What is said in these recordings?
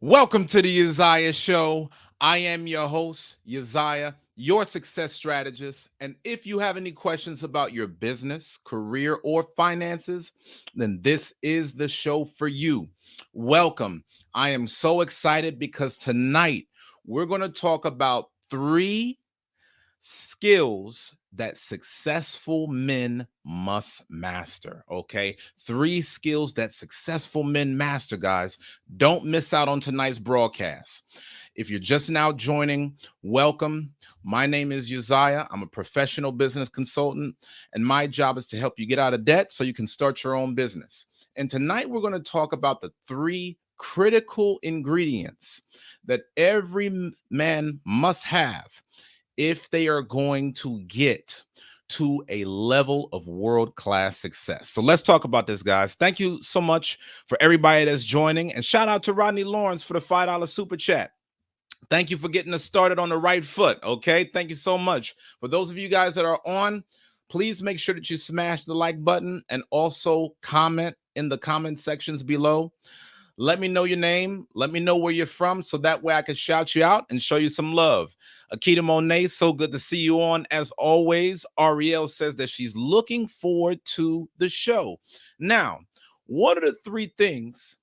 Welcome to the Uzziah Show. I am your host, Uzziah, your success strategist. And if you have any questions about your business, career, or finances, then this is the show for you. Welcome. I am so excited because tonight we're going to talk about three skills that successful men must master. Okay. Three skills that successful men master, guys. Don't miss out on tonight's broadcast. If you're just now joining, welcome. My name is Uzziah. I'm a professional business consultant, and my job is to help you get out of debt so you can start your own business. And tonight we're going to talk about the three critical ingredients that every man must have if they are going to get to a level of world-class success. So let's talk about this, guys. Thank you so much for everybody that's joining. And shout out to Rodney Lawrence for the $5 super chat. Thank you for getting us started on the right foot. Okay. Thank you so much. For those of you guys that are on, please make sure that you smash the like button and also comment in the comment sections below. Let me know your name. Let me know where you're from so that way I can shout you out and show you some love. Akita Monet, so good to see you on as always. Ariel says that she's looking forward to the show. Now, what are the three things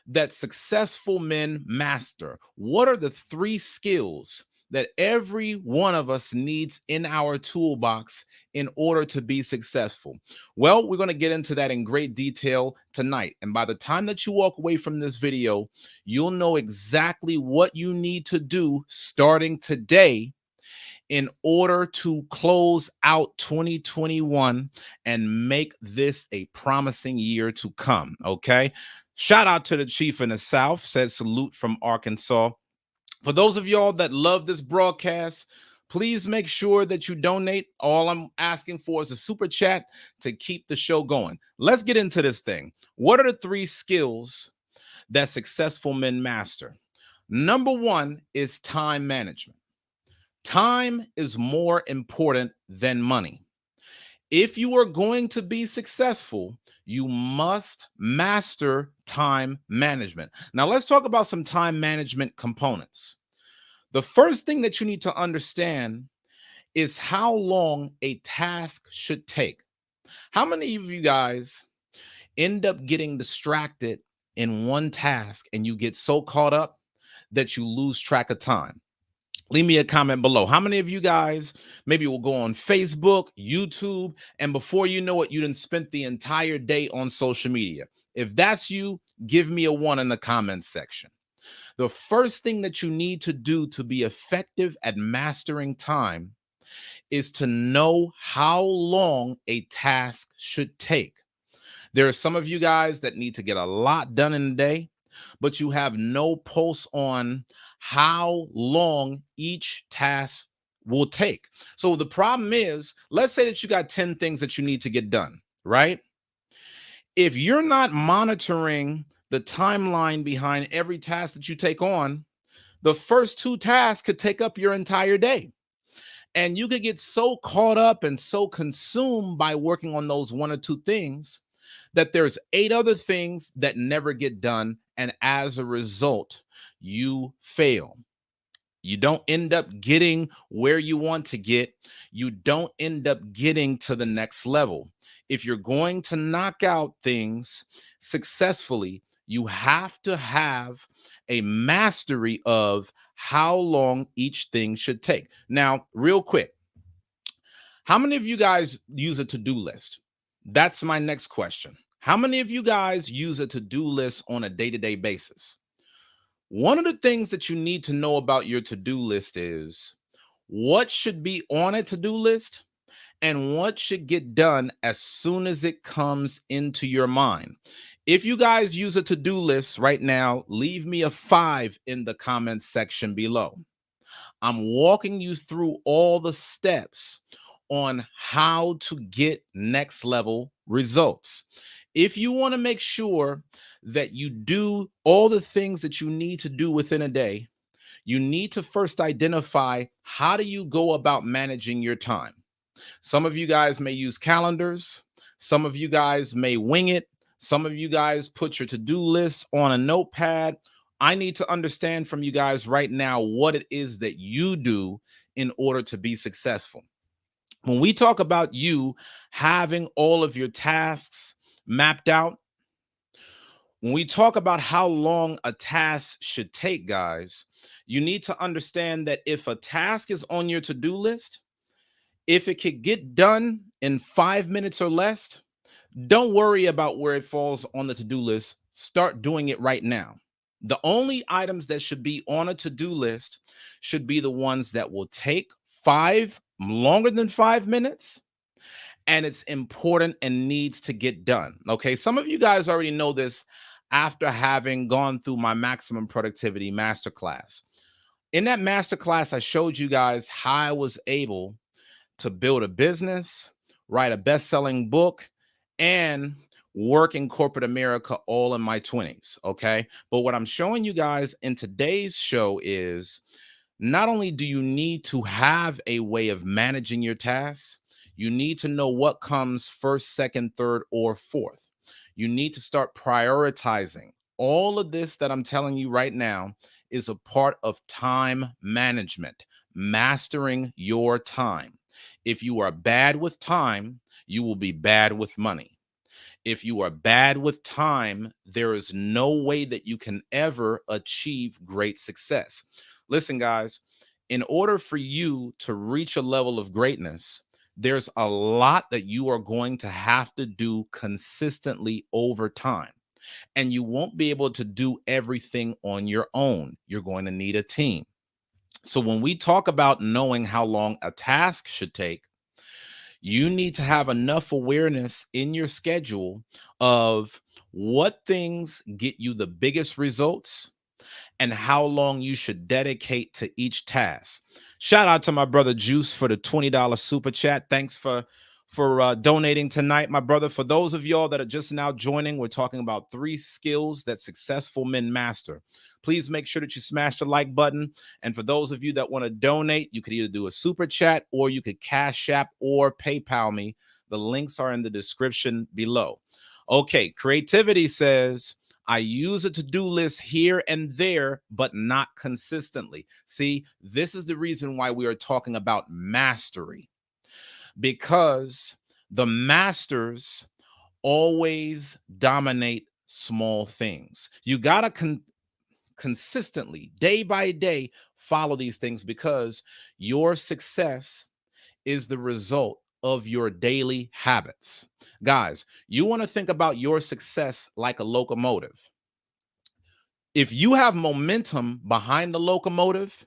that successful men master? What are the three skills that every one of us needs in our toolbox in order to be successful? Well, we're going to get into that in great detail tonight. And by the time that you walk away from this video, you'll know exactly what you need to do starting today in order to close out 2021 and make this a promising year to come. Okay. Shout out to the chief in the South, said salute from Arkansas. For those of y'all that love this broadcast, please make sure that you donate. All I'm asking for is a super chat to keep the show going. Let's get into this thing. What are the three skills that successful men master? Number one is time management. Time is more important than money. If you are going to be successful, you must master time management. Now, let's talk about some time management components. The first thing that you need to understand is how long a task should take. How many of you guys end up getting distracted in one task and you get so caught up that you lose track of time? Leave me a comment below. How many of you guys maybe will go on Facebook, YouTube, and before you know it, you done spent the entire day on social media? If that's you, give me a 1 in the comments section. The first thing that you need to do to be effective at mastering time is to know how long a task should take. There are some of you guys that need to get a lot done in a day, but you have no pulse on how long each task will take. So the problem is, let's say that you got 10 things that you need to get done, right? If you're not monitoring the timeline behind every task that you take on, the first 2 tasks could take up your entire day. And you could get so caught up and so consumed by working on those 1 or 2 things that there's 8 other things that never get done. And as a result, you fail. You don't end up getting where you want to get. You don't end up getting to the next level. If you're going to knock out things successfully, you have to have a mastery of how long each thing should take. Now, real quick, how many of you guys use a to-do list? That's my next question. How many of you guys use a to-do list on a day-to-day basis? One of the things that you need to know about your to-do list is what should be on a to-do list and what should get done as soon as it comes into your mind. If you guys use a to-do list right now, leave me a 5 in the comments section below. I'm walking you through all the steps on how to get next level results. If you want to make sure that you do all the things that you need to do within a day, you need to first identify how do you go about managing your time. Some of you guys may use calendars. Some of you guys may wing it. Some of you guys put your to-do list on a notepad. I need to understand from you guys right now what it is that you do in order to be successful. When we talk about you having all of your tasks mapped out, when we talk about how long a task should take, guys, you need to understand that if a task is on your to-do list, if it could get done in 5 minutes or less, don't worry about where it falls on the to-do list. Start doing it right now. The only items that should be on a to-do list should be the ones that will take longer than 5 minutes, and it's important and needs to get done. Okay, some of you guys already know this after having gone through my maximum productivity masterclass. In that masterclass, I showed you guys how I was able to build a business, write a best-selling book, and work in corporate America all in my 20s. Okay, but what I'm showing you guys in today's show is not only do you need to have a way of managing your tasks, you need to know what comes first, second, third, or fourth. You need to start prioritizing. All of this that I'm telling you right now is a part of time management, mastering your time. If you are bad with time, you will be bad with money. If you are bad with time, there is no way that you can ever achieve great success. Listen, guys, in order for you to reach a level of greatness, there's a lot that you are going to have to do consistently over time. And you won't be able to do everything on your own. You're going to need a team. So when we talk about knowing how long a task should take, you need to have enough awareness in your schedule of what things get you the biggest results and how long you should dedicate to each task. Shout out to my brother Juice for the $20 super chat. Thanks for donating tonight, my brother. For those of y'all that are just now joining, we're talking about 3 skills that successful men master. Please make sure that you smash the like button. And for those of you that want to donate, you could either do a super chat or you could Cash App or PayPal me. The links are in the description below. Okay, Creativity says, I use a to-do list here and there, but not consistently. See, this is the reason why we are talking about mastery, because the masters always dominate small things. You got to consistently, day by day, follow these things, because your success is the result of your daily habits. Guys, you want to think about your success like a locomotive. If you have momentum behind the locomotive,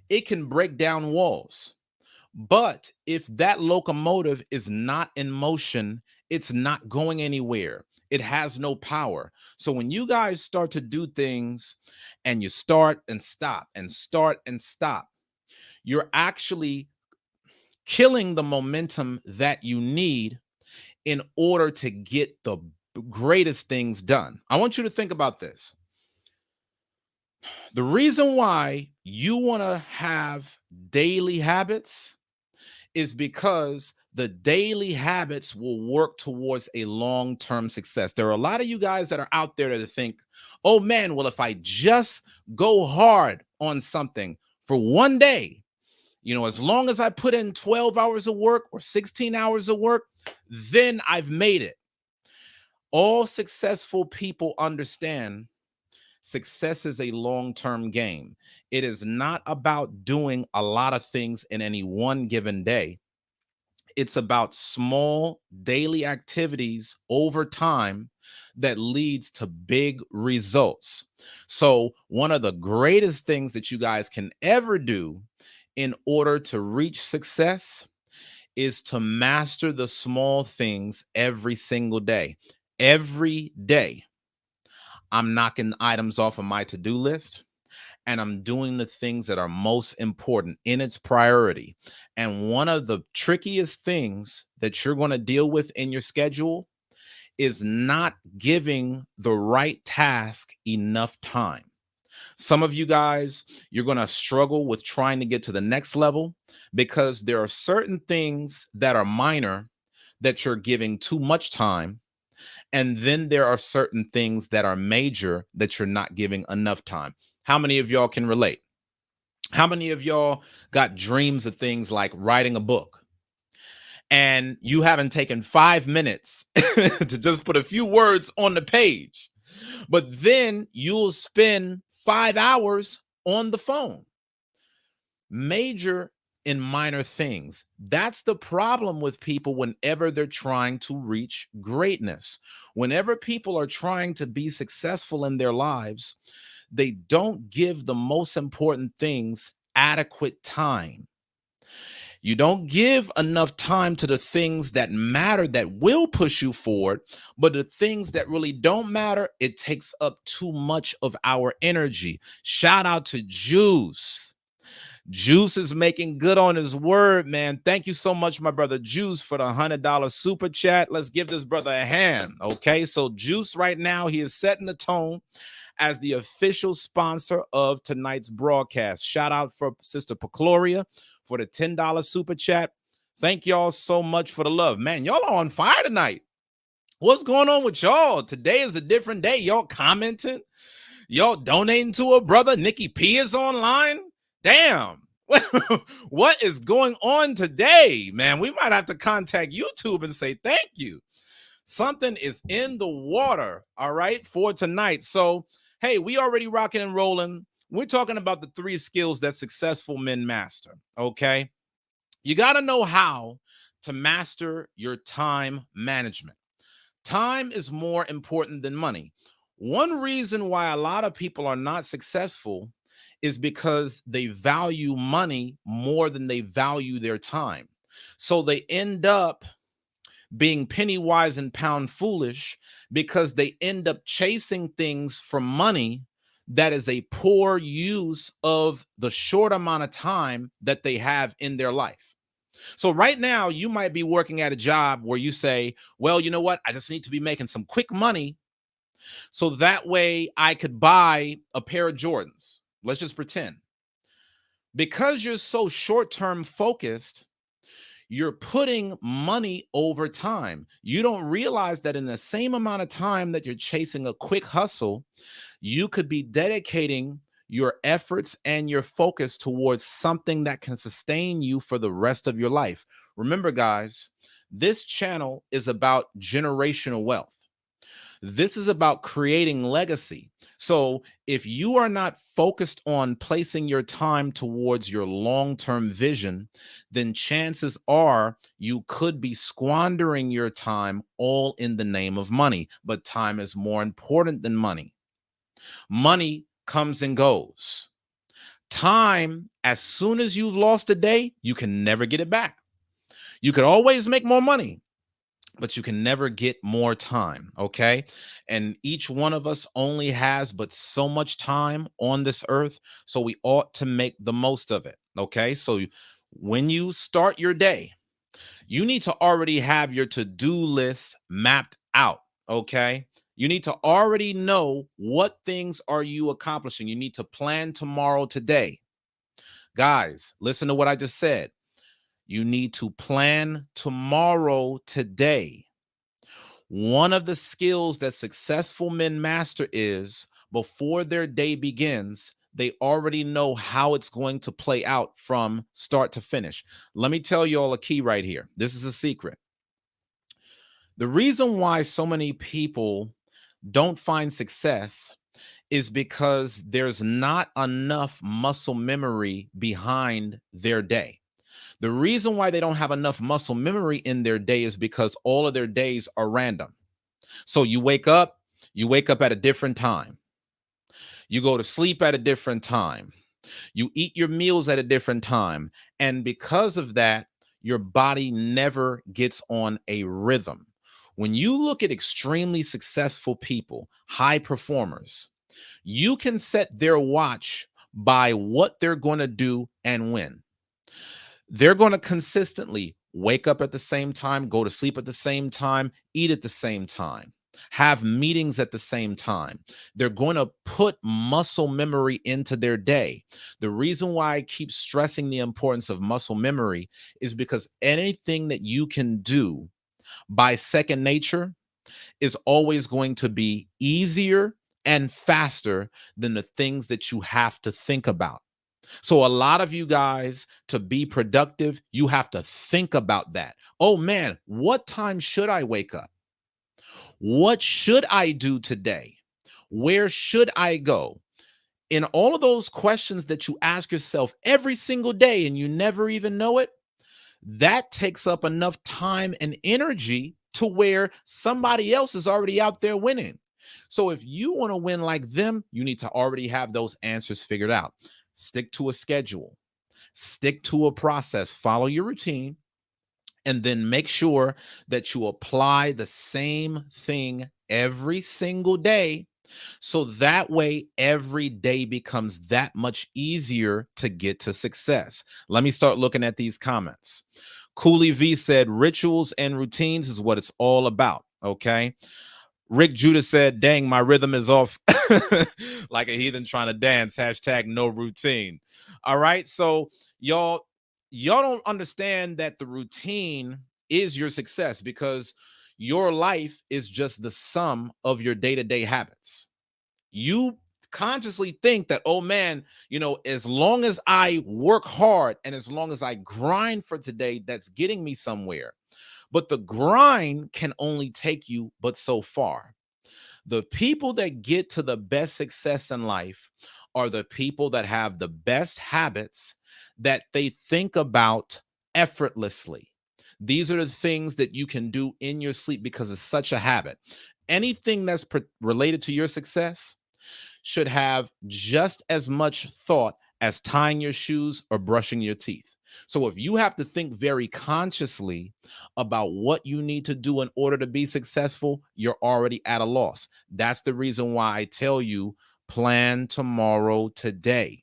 it can break down walls. But if that locomotive is not in motion, it's not going anywhere. It has no power. So when you guys start to do things and you start and stop, you're actually killing the momentum that you need in order to get the greatest things done. I want you to think about this. The reason why you want to have daily habits is because the daily habits will work towards a long-term success. There are a lot of you guys that are out there that think, oh man, well, if I just go hard on something for one day, as long as I put in 12 hours of work or 16 hours of work, then I've made it. All successful people understand success is a long-term game. It is not about doing a lot of things in any one given day. It's about small daily activities over time that leads to big results. So, one of the greatest things that you guys can ever do in order to reach success is to master the small things every single day. Every day, I'm knocking items off of my to-do list, and I'm doing the things that are most important in its priority. And one of the trickiest things that you're going to deal with in your schedule is not giving the right task enough time. Some of you guys, you're going to struggle with trying to get to the next level because there are certain things that are minor that you're giving too much time, And then there are certain things that are major that you're not giving enough time. How many of y'all can relate? How many of y'all got dreams of things like writing a book and you haven't taken 5 minutes to just put a few words on the page, but then you'll spend 5 hours on the phone? Major and minor things. That's the problem with people whenever they're trying to reach greatness. Whenever people are trying to be successful in their lives, they don't give the most important things adequate time. You don't give enough time to the things that matter that will push you forward, but the things that really don't matter, it takes up too much of our energy. Shout out to Juice. Juice is making good on his word, man. Thank you so much, my brother Juice, for the $100 super chat. Let's give this brother a hand. Okay, so Juice right now, he is setting the tone as the official sponsor of tonight's broadcast. Shout out for Sister Pecloria for the $10 super chat. Thank y'all so much for the love. Man, y'all are on fire tonight. What's going on with y'all? Today is a different day. Y'all commenting. Y'all donating to a brother. Nikki P is online. Damn. What is going on today, man? We might have to contact YouTube and say thank you. Something is in the water, all right, for tonight. So, hey, we already rocking and rolling. We're talking about the 3 skills that successful men master, okay? You got to know how to master your time management. Time is more important than money. One reason why a lot of people are not successful is because they value money more than they value their time. So they end up being penny wise and pound foolish because they end up chasing things for money that is a poor use of the short amount of time that they have in their life. So right now, you might be working at a job where you say, well, you know what? I just need to be making some quick money so that way I could buy a pair of Jordans. Let's just pretend. Because you're so short-term focused, you're putting money over time. You don't realize that in the same amount of time that you're chasing a quick hustle, you could be dedicating your efforts and your focus towards something that can sustain you for the rest of your life. Remember, guys, this channel is about generational wealth. This is about creating legacy. So if you are not focused on placing your time towards your long-term vision, then chances are you could be squandering your time all in the name of money. But time is more important than money. Money comes and goes. Time, as soon as you've lost a day, you can never get it back. You could always make more money, but you can never get more time, okay? And each one of us only has but so much time on this earth, so we ought to make the most of it, okay? So when you start your day, you need to already have your to-do list mapped out, okay? You need to already know what things are you accomplishing. You need to plan tomorrow today. Guys, listen to what I just said. You need to plan tomorrow today. One of the skills that successful men master is before their day begins, they already know how it's going to play out from start to finish. Let me tell you all a key right here. This is a secret. The reason why so many people don't find success is because there's not enough muscle memory behind their day. The reason why they don't have enough muscle memory in their day is because all of their days are random. So you wake up at a different time. You go to sleep at a different time. You eat your meals at a different time. And because of that, your body never gets on a rhythm. When you look at extremely successful people, high performers, you can set their watch by what they're going to do and when. They're going to consistently wake up at the same time, go to sleep at the same time, eat at the same time, have meetings at the same time. They're going to put muscle memory into their day. The reason why I keep stressing the importance of muscle memory is because anything that you can do by second nature, is always going to be easier and faster than the things that you have to think about. So, a lot of you guys, to be productive, you have to think about that. Oh man, what time should I wake up? What should I do today? Where should I go? In all of those questions that you ask yourself every single day and you never even know it, that takes up enough time and energy to where somebody else is already out there winning. So if you want to win like them, you need to already have those answers figured out. Stick to a schedule, stick to a process, follow your routine, and then make sure that you apply the same thing every single day. So that way, every day becomes that much easier to get to success. Let me start looking at these comments. Cooley V said, rituals and routines is what it's all about. Okay. Rick Judah said, dang, my rhythm is off like a heathen trying to dance. Hashtag no routine. All right. So y'all don't understand that the routine is your success because your life is just the sum of your day-to-day habits. You consciously think that, oh man, as long as I work hard and as long as I grind for today, that's getting me somewhere. But the grind can only take you but so far. The people that get to the best success in life are the people that have the best habits that they think about effortlessly. These are the things that you can do in your sleep because it's such a habit. Anything that's related to your success should have just as much thought as tying your shoes or brushing your teeth. So if you have to think very consciously about what you need to do in order to be successful, you're already at a loss. That's the reason why I tell you plan tomorrow today.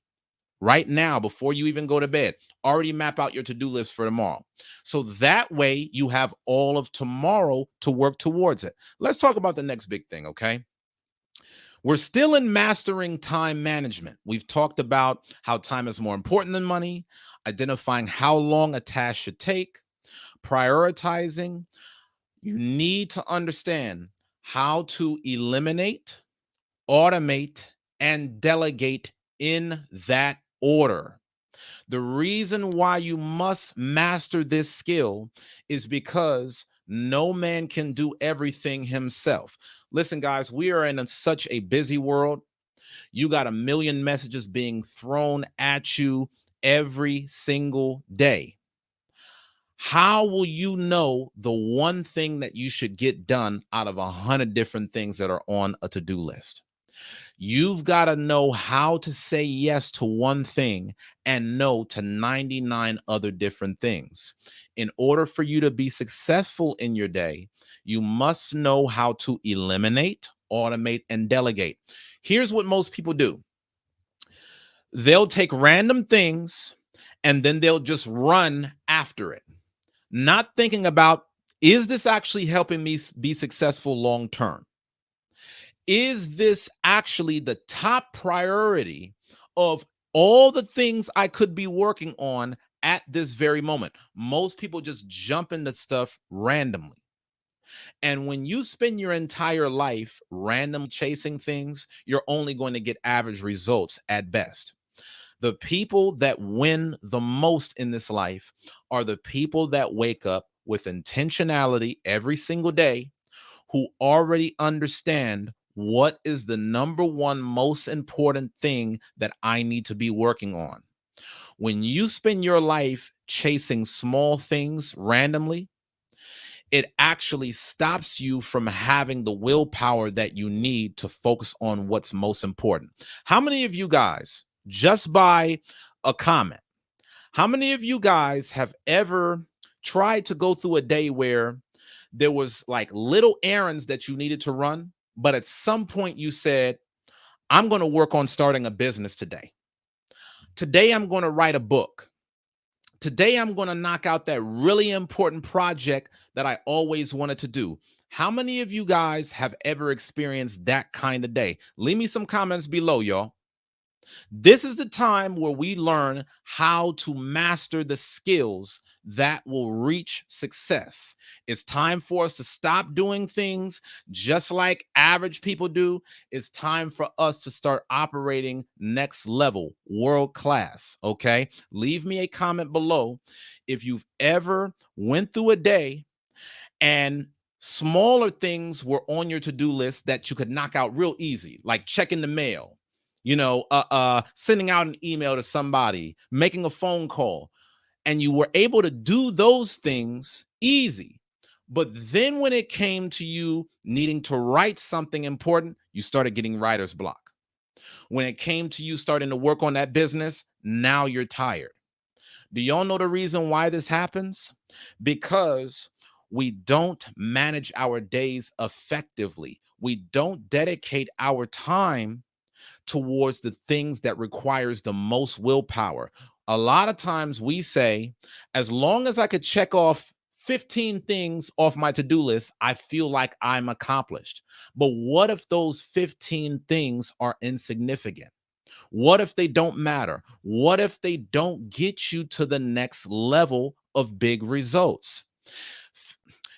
Right now, before you even go to bed, already map out your to-do list for tomorrow. So that way you have all of tomorrow to work towards it. Let's talk about the next big thing, okay? We're still in mastering time management. We've talked about how time is more important than money, identifying how long a task should take, prioritizing. You need to understand how to eliminate, automate, and delegate in that order. The reason why you must master this skill is because no man can do everything himself. Listen, guys, we are in such a busy world. You got a million messages being thrown at you every single day. How will you know the one thing that you should get done out of 100 different things that are on a to-do list? You've got to know how to say yes to one thing and no to 99 other different things. In order for you to be successful in your day, you must know how to eliminate, automate, and delegate. Here's what most people do. They'll take random things and then they'll just run after it, not thinking about, is this actually helping me be successful long term? Is this actually the top priority of all the things I could be working on at this very moment? Most people just jump into stuff randomly. And when you spend your entire life randomly chasing things, you're only going to get average results at best. The people that win the most in this life are the people that wake up with intentionality every single day, who already understand what is the number one most important thing that I need to be working on. When you spend your life chasing small things randomly, it actually stops you from having the willpower that you need to focus on what's most important. How many of you guys, just by a comment, how many of you guys have ever tried to go through a day where there was like little errands that you needed to run, but at some point you said, I'm going to work on starting a business today. Today, I'm going to write a book. Today, I'm going to knock out that really important project that I always wanted to do. How many of you guys have ever experienced that kind of day? Leave me some comments below, y'all. This is the time where we learn how to master the skills that will reach success. It's time for us to stop doing things just like average people do. It's time for us to start operating next level, world class. Okay. Leave me a comment below if you've ever went through a day and smaller things were on your to-do list that you could knock out real easy, like checking the mail, sending out an email to somebody, making a phone call, and you were able to do those things easy. But then when it came to you needing to write something important, you started getting writer's block. When it came to you starting to work on that business, now you're tired. Do y'all know the reason why this happens? Because we don't manage our days effectively. We don't dedicate our time towards the things that requires the most willpower. A lot of times we say, as long as I could check off 15 things off my to-do list, I feel like I'm accomplished. But what if those 15 things are insignificant? What if they don't matter? What if they don't get you to the next level of big results?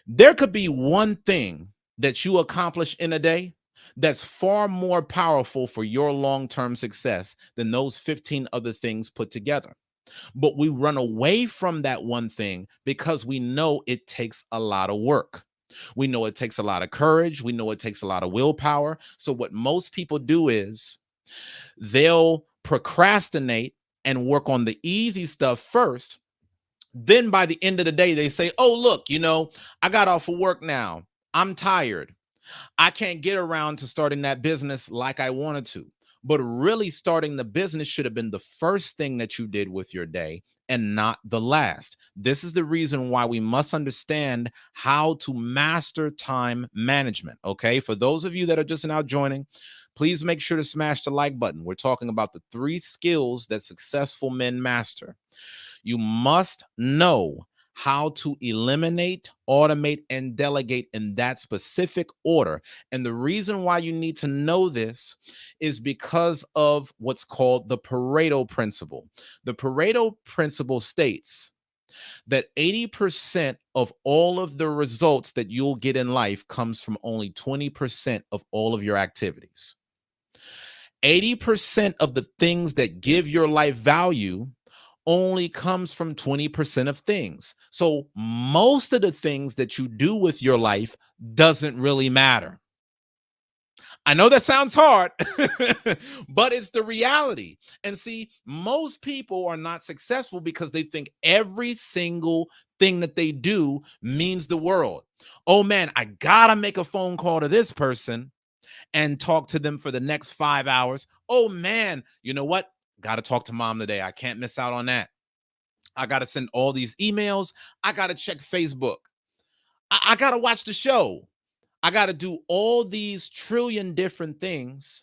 There could be one thing that you accomplish in a day that's far more powerful for your long term success than those 15 other things put together. But we run away from that one thing because we know it takes a lot of work. We know it takes a lot of courage. We know it takes a lot of willpower. So, what most people do is they'll procrastinate and work on the easy stuff first. Then by the end of the day, they say, oh, look, I got off of work now. I'm tired. I can't get around to starting that business like I wanted to. But really, starting the business should have been the first thing that you did with your day and not the last. This is the reason why we must understand how to master time management. Okay. For those of you that are just now joining, please make sure to smash the like button. We're talking about the 3 skills that successful men master. You must know how to eliminate, automate, and delegate in that specific order. And the reason why you need to know this is because of what's called the Pareto principle. The Pareto principle states that 80% of all of the results that you'll get in life comes from only 20% of all of your activities. 80% of the things that give your life value only comes from 20% of things. So most of the things that you do with your life doesn't really matter. I know that sounds hard, but it's the reality. And see, most people are not successful because they think every single thing that they do means the world. Oh man, I gotta make a phone call to this person and talk to them for the next 5 hours. Oh man, you know what? Got to talk to mom today. I can't miss out on that. I got to send all these emails. I got to check Facebook. I got to watch the show. I got to do all these trillion different things.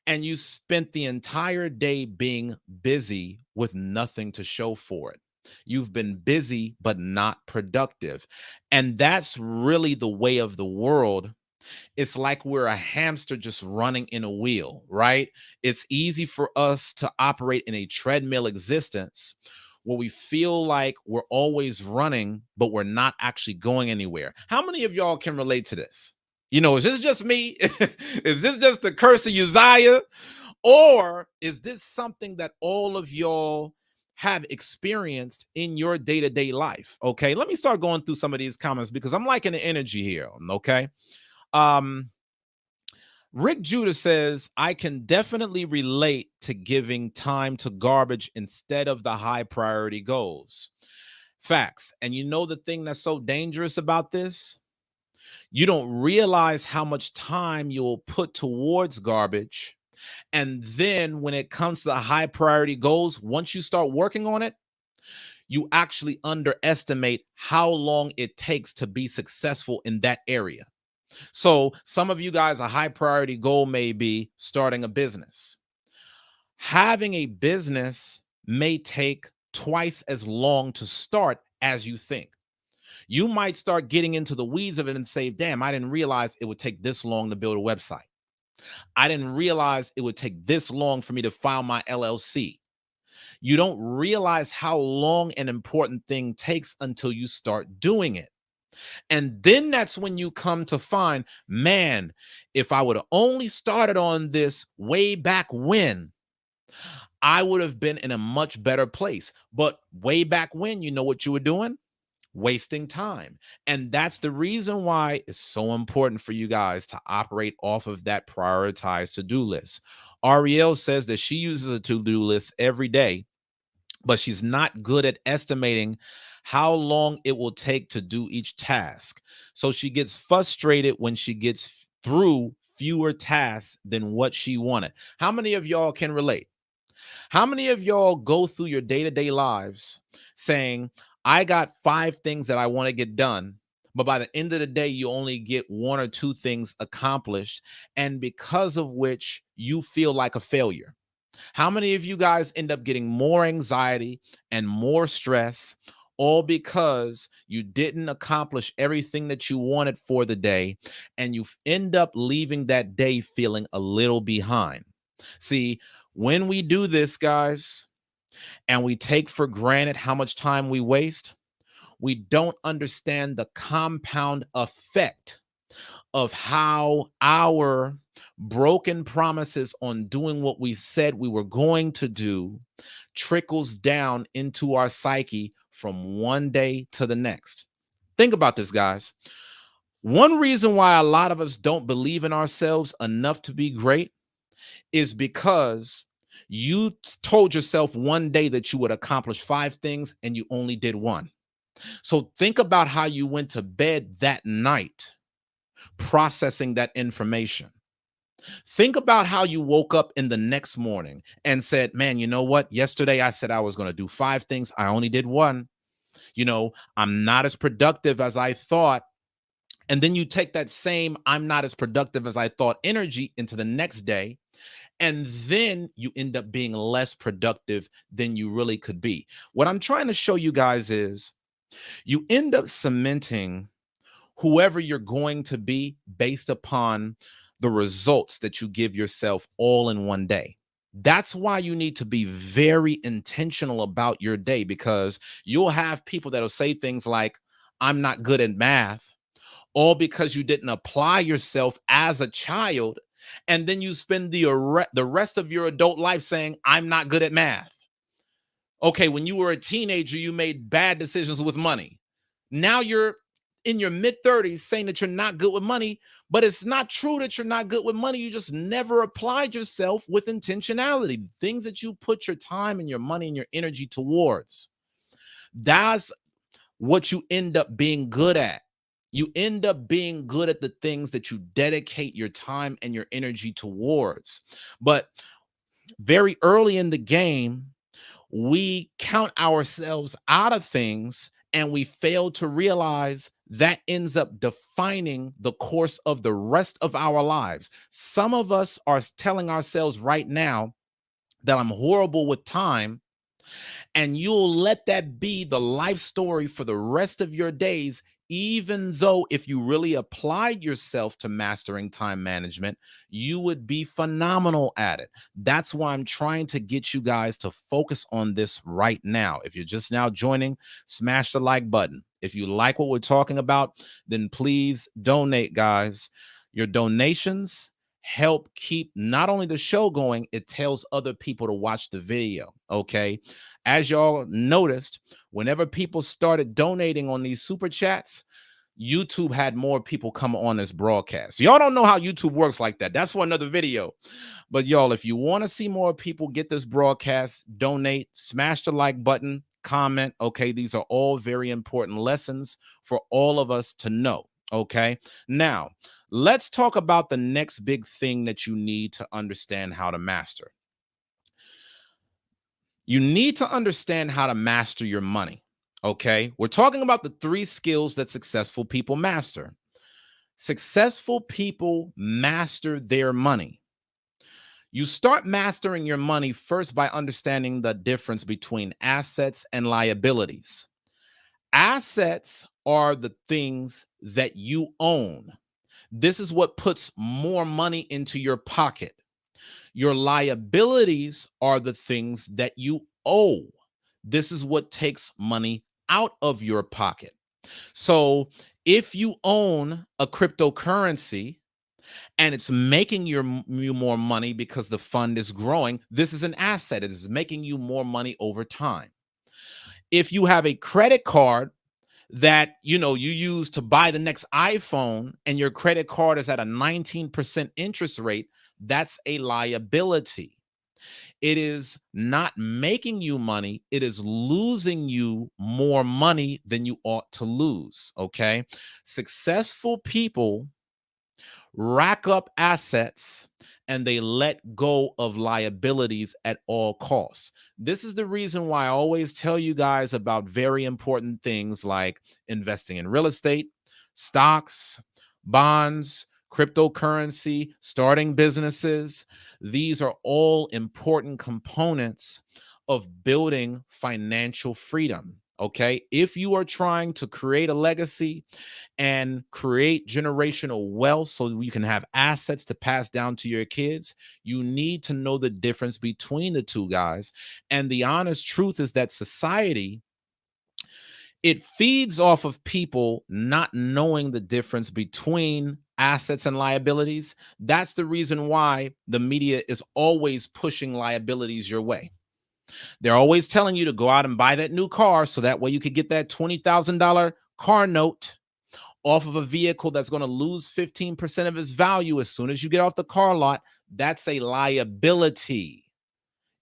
And you spent the entire day being busy with nothing to show for it. You've been busy, but not productive. And that's really the way of the world. It's like we're a hamster just running in a wheel, right? It's easy for us to operate in a treadmill existence where we feel like we're always running, but we're not actually going anywhere. How many of y'all can relate to this? Is this just me? Is this just the curse of Uzziah? Or is this something that all of y'all have experienced in your day-to-day life? Okay, let me start going through some of these comments because I'm liking the energy here. Okay. Um, Rick Judah says, I can definitely relate to giving time to garbage instead of the high priority goals. Facts. And you know the thing that's so dangerous about this? You don't realize how much time you'll put towards garbage. And then when it comes to the high priority goals, once you start working on it, you actually underestimate how long it takes to be successful in that area. So some of you guys, a high priority goal may be starting a business. Having a business may take twice as long to start as you think. You might start getting into the weeds of it and say, damn, I didn't realize it would take this long to build a website. I didn't realize it would take this long for me to file my LLC. You don't realize how long an important thing takes until you start doing it. And then that's when you come to find, man, if I would have only started on this way back when, I would have been in a much better place. But way back when, you know what you were doing? Wasting time. And that's the reason why it's so important for you guys to operate off of that prioritized to-do list. Ariel says that she uses a to-do list every day, but she's not good at estimating how long it will take to do each task. So she gets frustrated when she gets through fewer tasks than what she wanted. How many of y'all can relate? How many of y'all go through your day-to-day lives saying, I got 5 things that I want to get done, but by the end of the day, you only get 1 or 2 things accomplished, and because of which you feel like a failure? How many of you guys end up getting more anxiety and more stress, all because you didn't accomplish everything that you wanted for the day, and you end up leaving that day feeling a little behind? See, when we do this, guys, and we take for granted how much time we waste, we don't understand the compound effect of how our broken promises on doing what we said we were going to do trickles down into our psyche from one day to the next. Think about this, guys. One reason why a lot of us don't believe in ourselves enough to be great is because you told yourself one day that you would accomplish 5 things and you only did one. So think about how you went to bed that night processing that information. Think about how you woke up in the next morning and said, man, you know what? Yesterday I said I was going to do 5 things. I only did one. I'm not as productive as I thought. And then you take that same I'm not as productive as I thought energy into the next day. And then you end up being less productive than you really could be. What I'm trying to show you guys is you end up cementing whoever you're going to be based upon the results that you give yourself all in one day. That's why you need to be very intentional about your day, because you'll have people that'll say things like, I'm not good at math, all because you didn't apply yourself as a child. And then you spend the rest of your adult life saying, I'm not good at math. Okay, when you were a teenager, you made bad decisions with money. Now you're in your mid 30s saying that you're not good with money, but it's not true that you're not good with money. You just never applied yourself with intentionality, things that you put your time and your money and your energy towards. That's what you end up being good at. You end up being good at the things that you dedicate your time and your energy towards. But very early in the game, we count ourselves out of things and we fail to realize that ends up defining the course of the rest of our lives. Some of us are telling ourselves right now that I'm horrible with time, and you'll let that be the life story for the rest of your days, even though if you really applied yourself to mastering time management, you would be phenomenal at it. That's why I'm trying to get you guys to focus on this right now. If you're just now joining, smash the like button. If you like what we're talking about, then please donate, guys. Your donations help keep not only the show going, it tells other people to watch the video. Okay. As y'all noticed, whenever people started donating on these super chats, YouTube had more people come on this broadcast. Y'all don't know how YouTube works like that. That's for another video. But y'all, if you want to see more people get this broadcast, donate, smash the like button, comment. Okay. These are all very important lessons for all of us to know. Okay. Now, let's talk about the next big thing that you need to understand how to master. You need to understand how to master your money. Okay. We're talking about the 3 skills that successful people master. Successful people master their money. You start mastering your money first by understanding the difference between assets and liabilities. Assets are the things that you own. This is what puts more money into your pocket. Your liabilities are the things that you owe. This is what takes money out of your pocket. So if you own a cryptocurrency and it's making you more money because the fund is growing, this is an asset. It is making you more money over time. If you have a credit card that you use to buy the next iPhone and your credit card is at a 19% interest rate, that's a liability. It is not making you money, it is losing you more money than you ought to lose. Okay, successful people rack up assets and they let go of liabilities at all costs. This is the reason why I always tell you guys about very important things like investing in real estate, stocks, bonds, cryptocurrency, starting businesses. These are all important components of building financial freedom. Okay, if you are trying to create a legacy and create generational wealth so you can have assets to pass down to your kids, you need to know the difference between the two, guys. And the honest truth is that society, it feeds off of people not knowing the difference between assets and liabilities. That's the reason why the media is always pushing liabilities your way. They're always telling you to go out and buy that new car so that way you could get that $20,000 car note off of a vehicle that's going to lose 15% of its value as soon as you get off the car lot. That's a liability.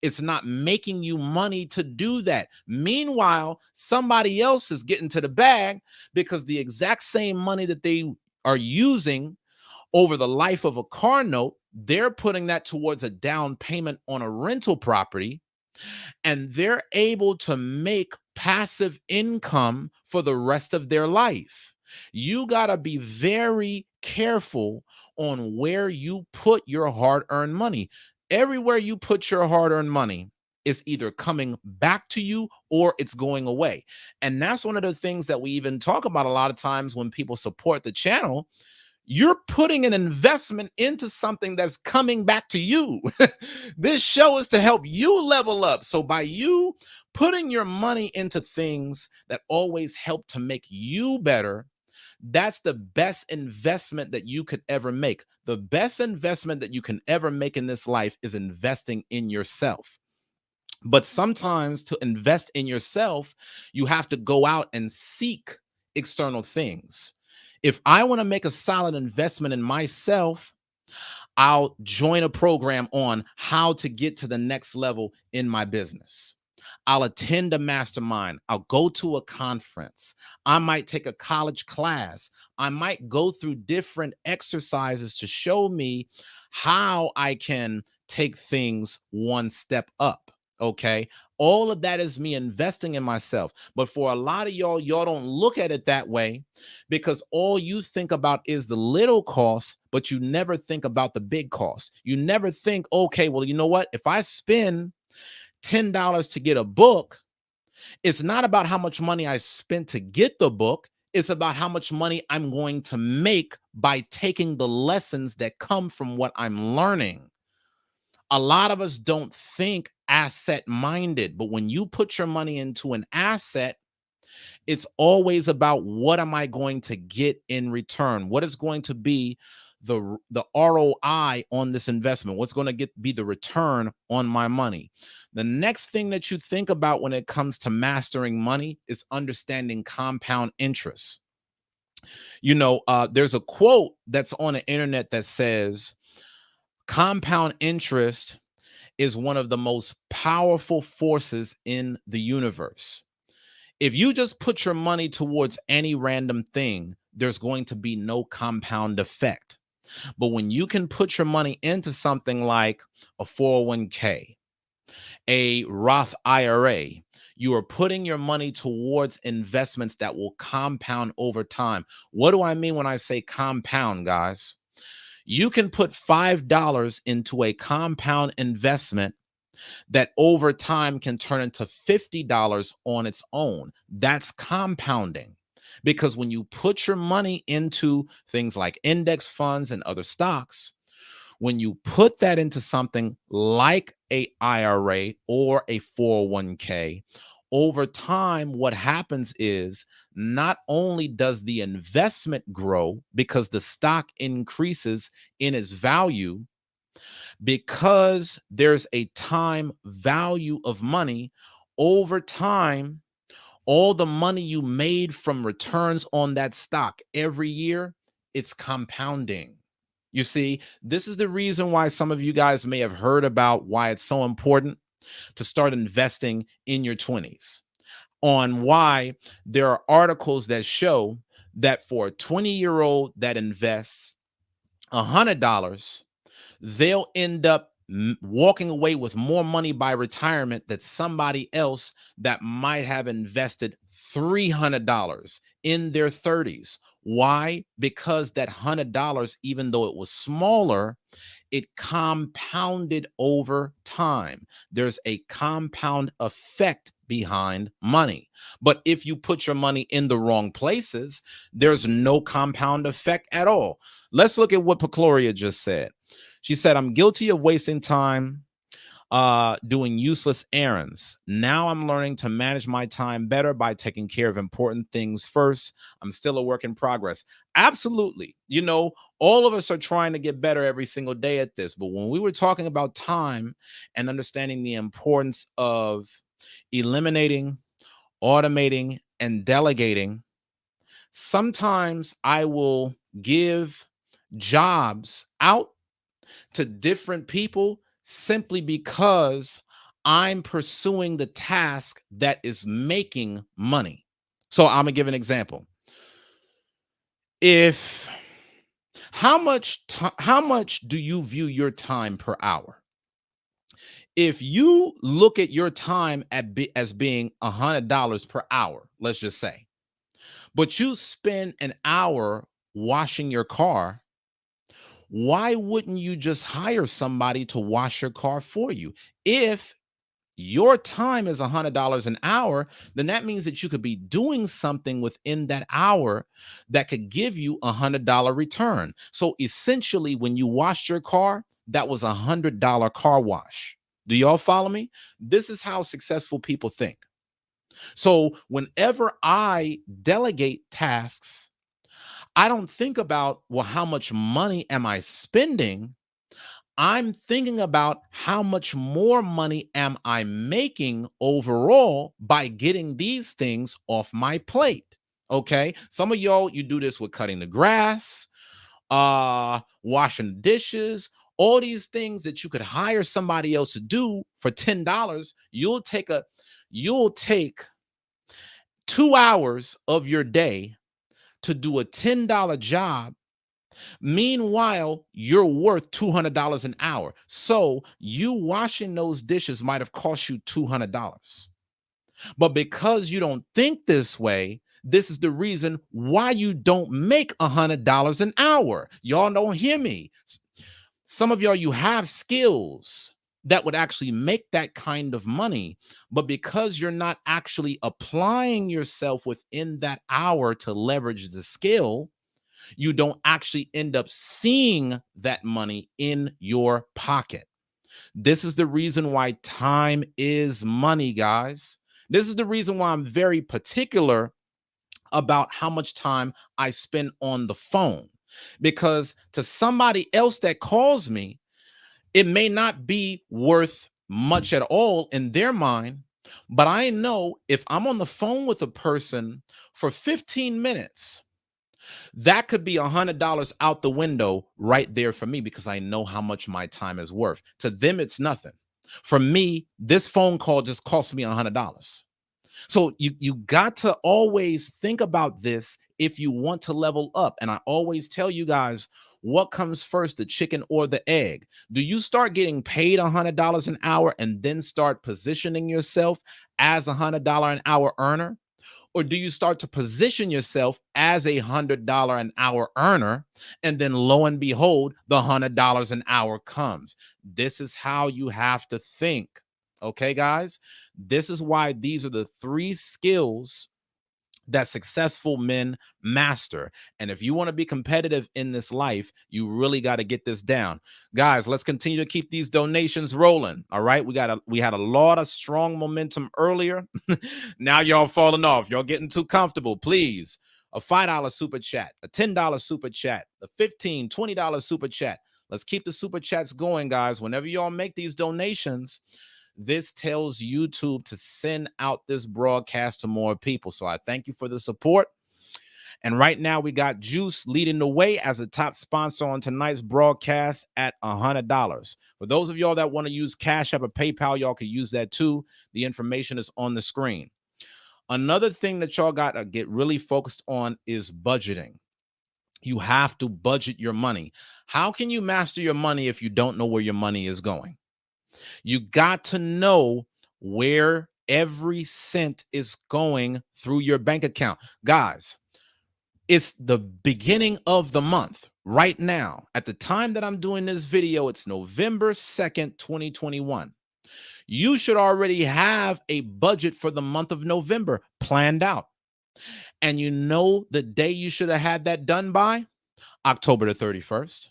It's not making you money to do that. Meanwhile, somebody else is getting to the bag because the exact same money that they are using over the life of a car note, they're putting that towards a down payment on a rental property, and they're able to make passive income for the rest of their life. You got to be very careful on where you put your hard-earned money. Everywhere you put your hard-earned money is either coming back to you or it's going away. And that's one of the things that we even talk about a lot of times when people support the channel. You're putting an investment into something that's coming back to you. This show is to help you level up. So by you putting your money into things that always help to make you better, that's the best investment that you could ever make. The best investment that you can ever make in this life is investing in yourself. But sometimes to invest in yourself, you have to go out and seek external things. If I want to make a solid investment in myself, I'll join a program on how to get to the next level in my business. I'll attend a mastermind. I'll go to a conference. I might take a college class. I might go through different exercises to show me how I can take things one step up. Okay. All of that is me investing in myself. But for a lot of y'all don't look at it that way because all you think about is the little cost, but you never think about the big cost. You never think, okay, well, you know what? If I spend $10 to get a book, it's not about how much money I spent to get the book. It's about how much money I'm going to make by taking the lessons that come from what I'm learning. A lot of us don't think asset minded, but when you put your money into an asset, it's always about what am I going to get in return? What is going to be the ROI on this investment? What's going to be the return on my money? The next thing that you think about when it comes to mastering money is understanding compound interest. There's a quote that's on the internet that says compound interest is one of the most powerful forces in the universe. If you just put your money towards any random thing, there's going to be no compound effect. But when you can put your money into something like a 401k, a Roth IRA, you are putting your money towards investments that will compound over time. What do I mean when I say compound, guys? You can put $5 into a compound investment that over time can turn into $50 on its own. That's compounding Because when you put your money into things like index funds and other stocks, when you put that into something like a IRA or a 401k, over time, what happens is not only does the investment grow because the stock increases in its value, because there's a time value of money over time, all the money you made from returns on that stock every year, it's compounding. You see, this is the reason why some of you guys may have heard about why it's so important to start investing in your 20s, on why there are articles that show that for a 20-year-old that invests $100, they'll end up walking away with more money by retirement than somebody else that might have invested $300 in their 30s. Why? Because that $100, even though it was smaller, it compounded over time. There's a compound effect behind money. But if you put your money in the wrong places, there's no compound effect at all. Let's look at what Pecloria just said. She said, I'm guilty of wasting time doing useless errands. Now I'm learning to manage my time better by taking care of important things first. I'm still a work in progress. Absolutely. You know, all of us are trying to get better every single day at this. But when we were talking about time and understanding the importance of eliminating, automating, and delegating, sometimes I will give jobs out to different people simply because I'm pursuing the task that is making money. So I'm gonna give an example. If how much do you view your time per hour? If you look at your time as being $100 per hour, let's just say, but you spend an hour washing your car, why wouldn't you just hire somebody to wash your car for you? If your time is $100 an hour, then that means that you could be doing something within that hour that could give you $100 return. So essentially, when you washed your car, that was $100 car wash. Do y'all follow me? This is how successful people think. So whenever I delegate tasks, I don't think about, well, how much money am I spending? I'm thinking about how much more money am I making overall by getting these things off my plate. Okay. Some of y'all, you do this with cutting the grass, washing dishes, all these things that you could hire somebody else to do for $10. You'll take 2 hours of your day to do a $10 job. Meanwhile, you're worth $200 an hour. So you washing those dishes might have cost you $200. But because you don't think this way, this is the reason why you don't make $100 an hour. Y'all don't hear me. Some of y'all, you have skills that would actually make that kind of money. But because you're not actually applying yourself within that hour to leverage the skill, you don't actually end up seeing that money in your pocket. This is the reason why time is money, guys. This is the reason why I'm very particular about how much time I spend on the phone. Because to somebody else that calls me, it may not be worth much at all in their mind. But I know if I'm on the phone with a person for 15 minutes, that could be $100 out the window right there for me because I know how much my time is worth. To them, it's nothing. For me, this phone call just cost me $100. So you got to always think about this if you want to level up. And I always tell you guys, what comes first, the chicken or the egg? Do you start getting paid $100 an hour and then start positioning yourself as $100 an hour earner? Or do you start to position yourself as $100 an hour earner, and then lo and behold, the $100 an hour comes? This is how you have to think. Okay, guys? This is why these are the three skills that successful men master. And if you want to be competitive in this life, you really got to get this down. Guys, let's continue to keep these donations rolling. All right. We had a lot of strong momentum earlier. Now y'all falling off. Y'all getting too comfortable. Please. A $5 super chat, a $10 super chat, a $15, $20 super chat. Let's keep the super chats going, guys. Whenever y'all make these donations, this tells YouTube to send out this broadcast to more people. So I thank you for the support. And right now we got Juice leading the way as a top sponsor on tonight's broadcast at $100. For those of y'all that want to use Cash App or PayPal, y'all can use that too. The information is on the screen. Another thing that y'all got to get really focused on is budgeting. You have to budget your money. How can you master your money if you don't know where your money is going? You got to know where every cent is going through your bank account. Guys, it's the beginning of the month right now. At the time that I'm doing this video, it's November 2nd, 2021. You should already have a budget for the month of November planned out. And you know the day you should have had that done by? October the 31st.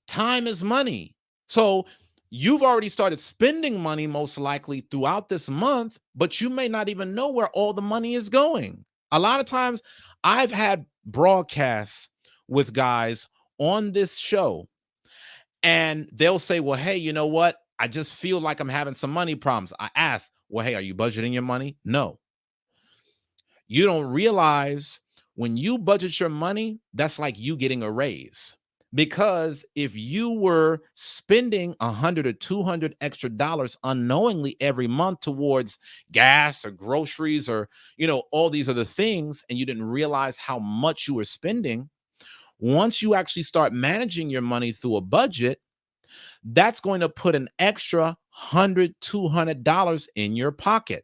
Time is money. So you've already started spending money most likely throughout this month, but you may not even know where all the money is going. A lot of times I've had broadcasts with guys on this show and they'll say, well, hey, you know what? I just feel like I'm having some money problems. I ask, well, hey, are you budgeting your money? No. You don't realize when you budget your money, that's like you getting a raise. Because if you were spending $100 or $200 extra dollars unknowingly every month towards gas or groceries or, all these other things, and you didn't realize how much you were spending, once you actually start managing your money through a budget, that's going to put an extra $100, $200 in your pocket.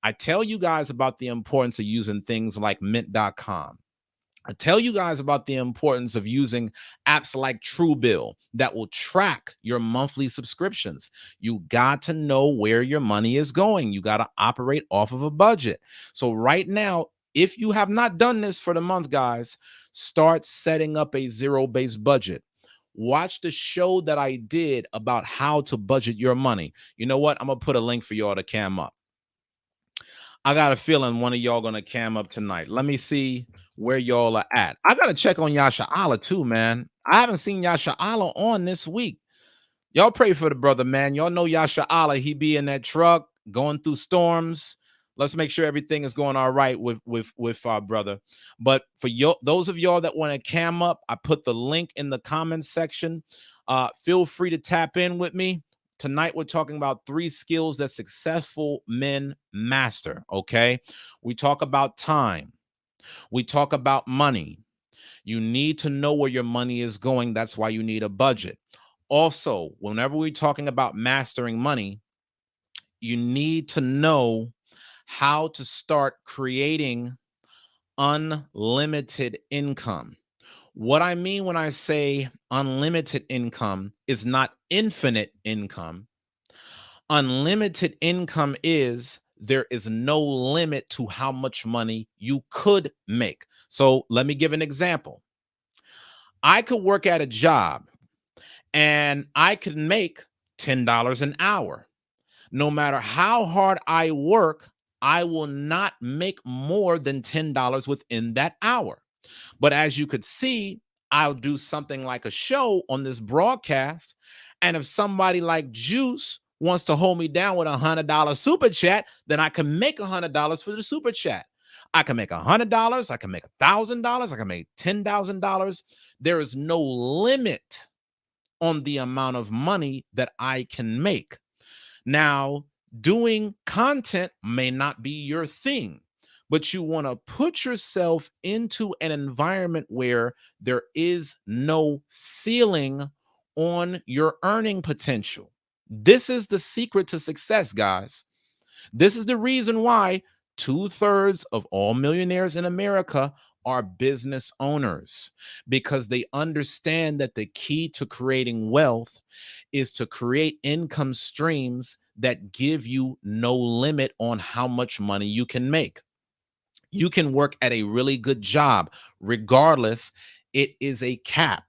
I tell you guys about the importance of using things like mint.com. I tell you guys about the importance of using apps like Truebill that will track your monthly subscriptions. You got to know where your money is going. You got to operate off of a budget. So right now, if you have not done this for the month, guys, start setting up a zero-based budget. Watch the show that I did about how to budget your money. You know what? I'm going to put a link for y'all to cam up. I got a feeling one of y'all going to cam up tonight. Let me see where y'all are at. I got to check on Yasha Allah too, man. I haven't seen Yasha Allah on this week. Y'all pray for the brother, man. Y'all know Yasha Allah. He be in that truck going through storms. Let's make sure everything is going all right with our brother. But for those of y'all that want to cam up, I put the link in the comments section. Feel free to tap in with me. Tonight, we're talking about 3 skills that successful men master, okay? We talk about time. We talk about money. You need to know where your money is going. That's why you need a budget. Also, whenever we're talking about mastering money, you need to know how to start creating unlimited income. What I mean when I say unlimited income is not infinite income. Unlimited income is there is no limit to how much money you could make. So let me give an example. I could work at a job and I could make $10 an hour. No matter how hard I work, I will not make more than $10 within that hour. But as you could see, I'll do something like a show on this broadcast. And if somebody like Juice wants to hold me down with $100 super chat, then I can make $100 for the super chat. I can make $100. I can make $1,000. I can make $10,000. There is no limit on the amount of money that I can make. Now, doing content may not be your thing, but you want to put yourself into an environment where there is no ceiling on your earning potential. This is the secret to success, guys. This is the reason why 2/3 of all millionaires in America are business owners, because they understand that the key to creating wealth is to create income streams that give you no limit on how much money you can make. You can work at a really good job. Regardless, it is a cap.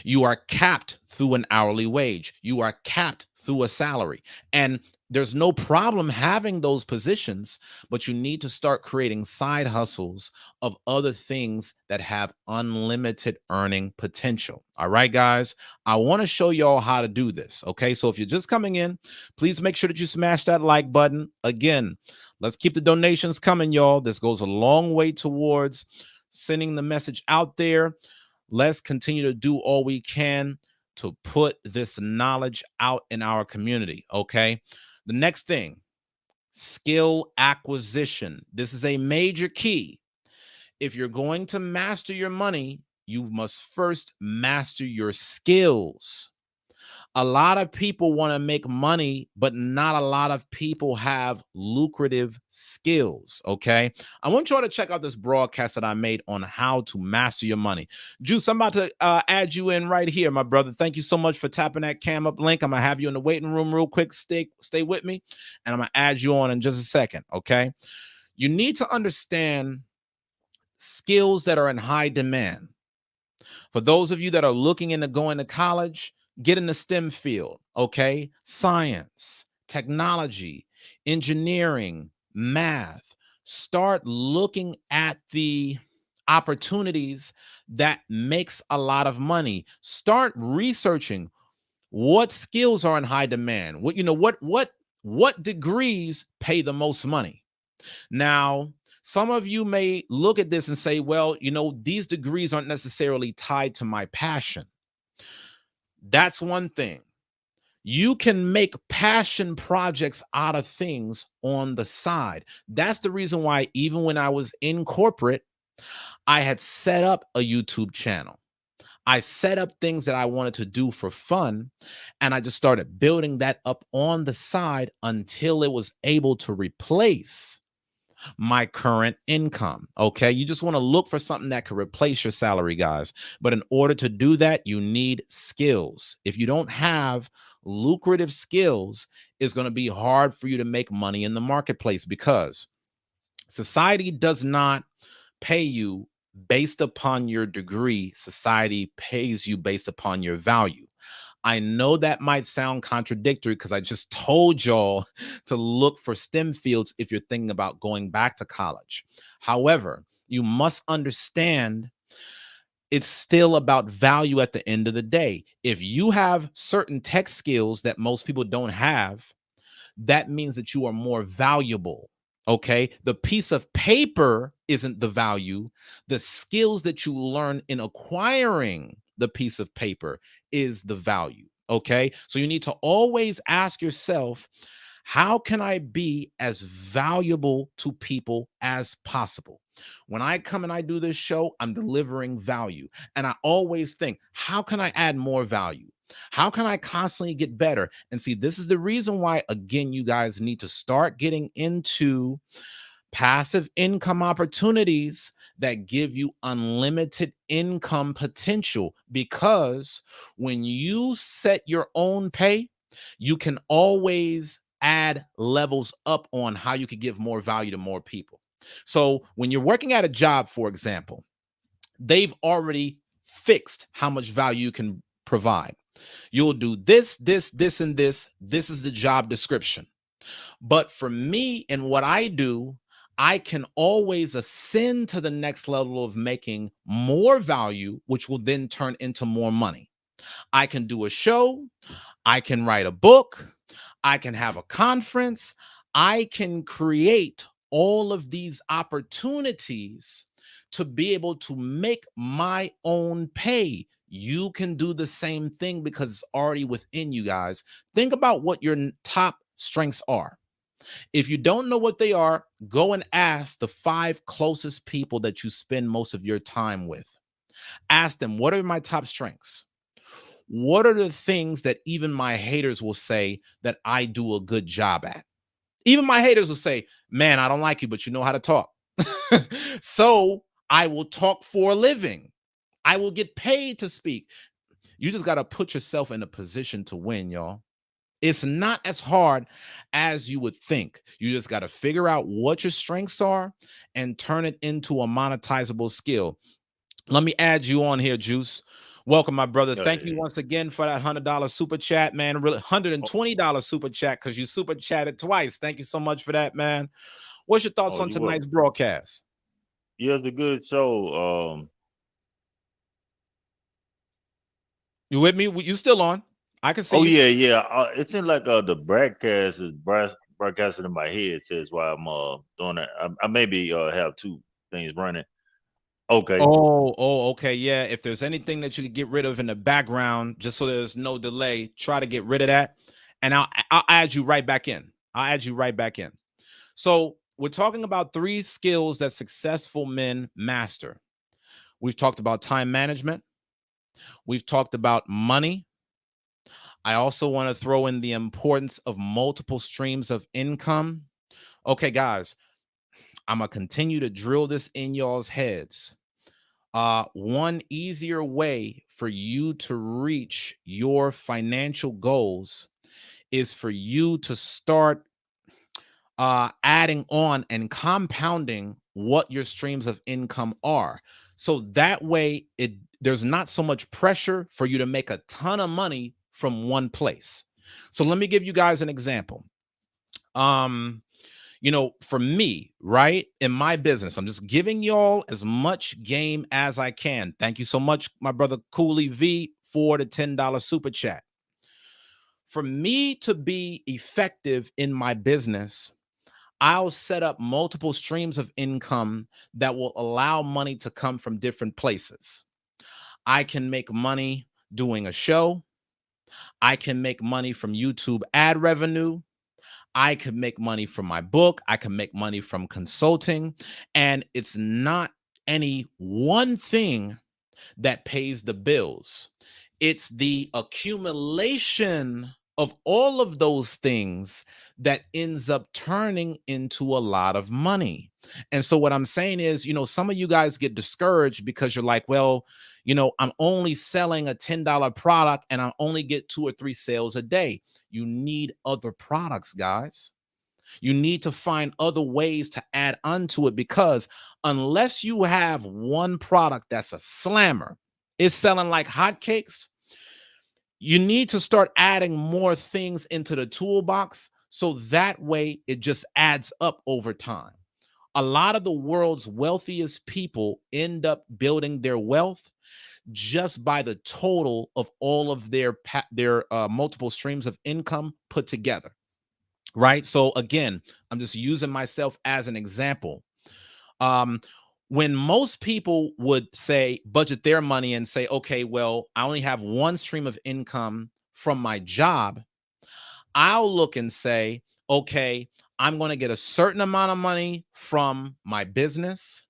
You are capped through an hourly wage. You are capped through a salary. And there's no problem having those positions, but you need to start creating side hustles of other things that have unlimited earning potential. All right, guys, I want to show y'all how to do this. Okay, so if you're just coming in, please make sure that you smash that like button. Again, let's keep the donations coming, y'all. This goes a long way towards sending the message out there. Let's continue to do all we can to put this knowledge out in our community. Okay. The next thing, skill acquisition. This is a major key. If you're going to master your money, you must first master your skills. A lot of people want to make money, but not a lot of people have lucrative skills. Okay. I want y'all to check out this broadcast that I made on how to master your money. Juice, I'm about to add you in right here, my brother. Thank you so much for tapping that cam up link. I'm going to have you in the waiting room real quick. Stay with me, and I'm going to add you on in just a second. Okay. You need to understand skills that are in high demand. For those of you that are looking into going to college, get in the STEM field, okay? Science, technology, engineering, math. Start looking at the opportunities that makes a lot of money. Start researching what skills are in high demand. What degrees pay the most money. Now, some of you may look at this and say, well, these degrees aren't necessarily tied to my passion. That's one thing. You can make passion projects out of things on the side. That's the reason why, even when I was in corporate, I had set up a YouTube channel. I set up things that I wanted to do for fun, and I just started building that up on the side until it was able to replace my current income. Okay. You just want to look for something that could replace your salary, guys. But in order to do that, you need skills. If you don't have lucrative skills, it's going to be hard for you to make money in the marketplace, because society does not pay you based upon your degree. Society pays you based upon your value. I know that might sound contradictory, because I just told y'all to look for STEM fields if you're thinking about going back to college. However, you must understand it's still about value at the end of the day. If you have certain tech skills that most people don't have, that means that you are more valuable. Okay. The piece of paper isn't the value. The skills that you learn in acquiring the piece of paper is the value. Okay. So you need to always ask yourself, how can I be as valuable to people as possible? When I come and I do this show, I'm delivering value. And I always think, how can I add more value? How can I constantly get better? And see, this is the reason why, again, you guys need to start getting into passive income opportunities that give you unlimited income potential. Because when you set your own pay, you can always add levels up on how you could give more value to more people. So when you're working at a job, for example, they've already fixed how much value you can provide. You'll do this, this, this, and this. This is the job description. But for me and what I do, I can always ascend to the next level of making more value, which will then turn into more money. I can do a show. I can write a book. I can have a conference. I can create all of these opportunities to be able to make my own pay. You can do the same thing because it's already within you, guys. Think about what your top strengths are. If you don't know what they are, go and ask the 5 closest people that you spend most of your time with. Ask them, what are my top strengths? What are the things that even my haters will say that I do a good job at? Even my haters will say, man, I don't like you, but you know how to talk. So I will talk for a living. I will get paid to speak. You just got to put yourself in a position to win, y'all. It's not as hard as you would think. You just got to figure out what your strengths are and turn it into a monetizable skill. Let me add you on here, Juice. Welcome, my brother. Thank you Hey. once again for that $100 super chat, man. Really, Oh, $120 super chat because you super chatted twice. Thank you so much for that, man. What's your thoughts oh, on you welcome. tonight's broadcast? Yeah, it's a good show. You with me? You still on? I can see Oh you. yeah, yeah. It seems like the broadcast is broadcasting in my head. Says while I'm doing that. I maybe have two things running. Okay. Okay. Yeah. If there's anything that you could get rid of in the background, just so there's no delay, try to get rid of that. And I'll add you right back in. I'll add you right back in. So we're talking about 3 skills that successful men master. We've talked about time management. We've talked about money. I also want to throw in the importance of multiple streams of income. Okay, guys, I'm going to continue to drill this in y'all's heads. One easier way for you to reach your financial goals is for you to start adding on and compounding what your streams of income are. So that way, there's not so much pressure for you to make a ton of money from one place. So let me give you guys an example. For me, right, in my business, I'm just giving y'all as much game as I can. Thank you so much, my brother Cooley V, for the $10 super chat. For me to be effective in my business, I'll set up multiple streams of income that will allow money to come from different places. I can make money doing a show. I can make money from YouTube ad revenue. I can make money from my book. I can make money from consulting. And it's not any one thing that pays the bills. It's the accumulation of all of those things that ends up turning into a lot of money. And so, what I'm saying is, some of you guys get discouraged because you're like, well, I'm only selling a $10 product and I only get 2 or 3 sales a day. You need other products, guys. You need to find other ways to add onto it because unless you have one product that's a slammer, it's selling like hotcakes, you need to start adding more things into the toolbox so that way it just adds up over time. A lot of the world's wealthiest people end up building their wealth just by the total of all of their multiple streams of income put together. Right. So again, I'm just using myself as an example. Um, when most people would say budget their money and say, okay, well, I only have one stream of income from my job, I'll look and say, okay, I'm going to get a certain amount of money from my business.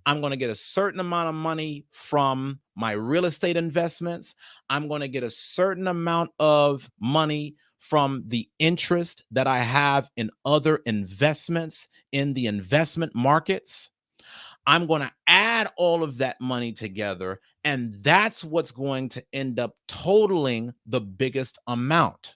I'm going to get a certain amount of money from my real estate investments. I'm going to get a certain amount of money from the interest that I have in other investments in the investment markets. I'm going to add all of that money together, and that's what's going to end up totaling the biggest amount.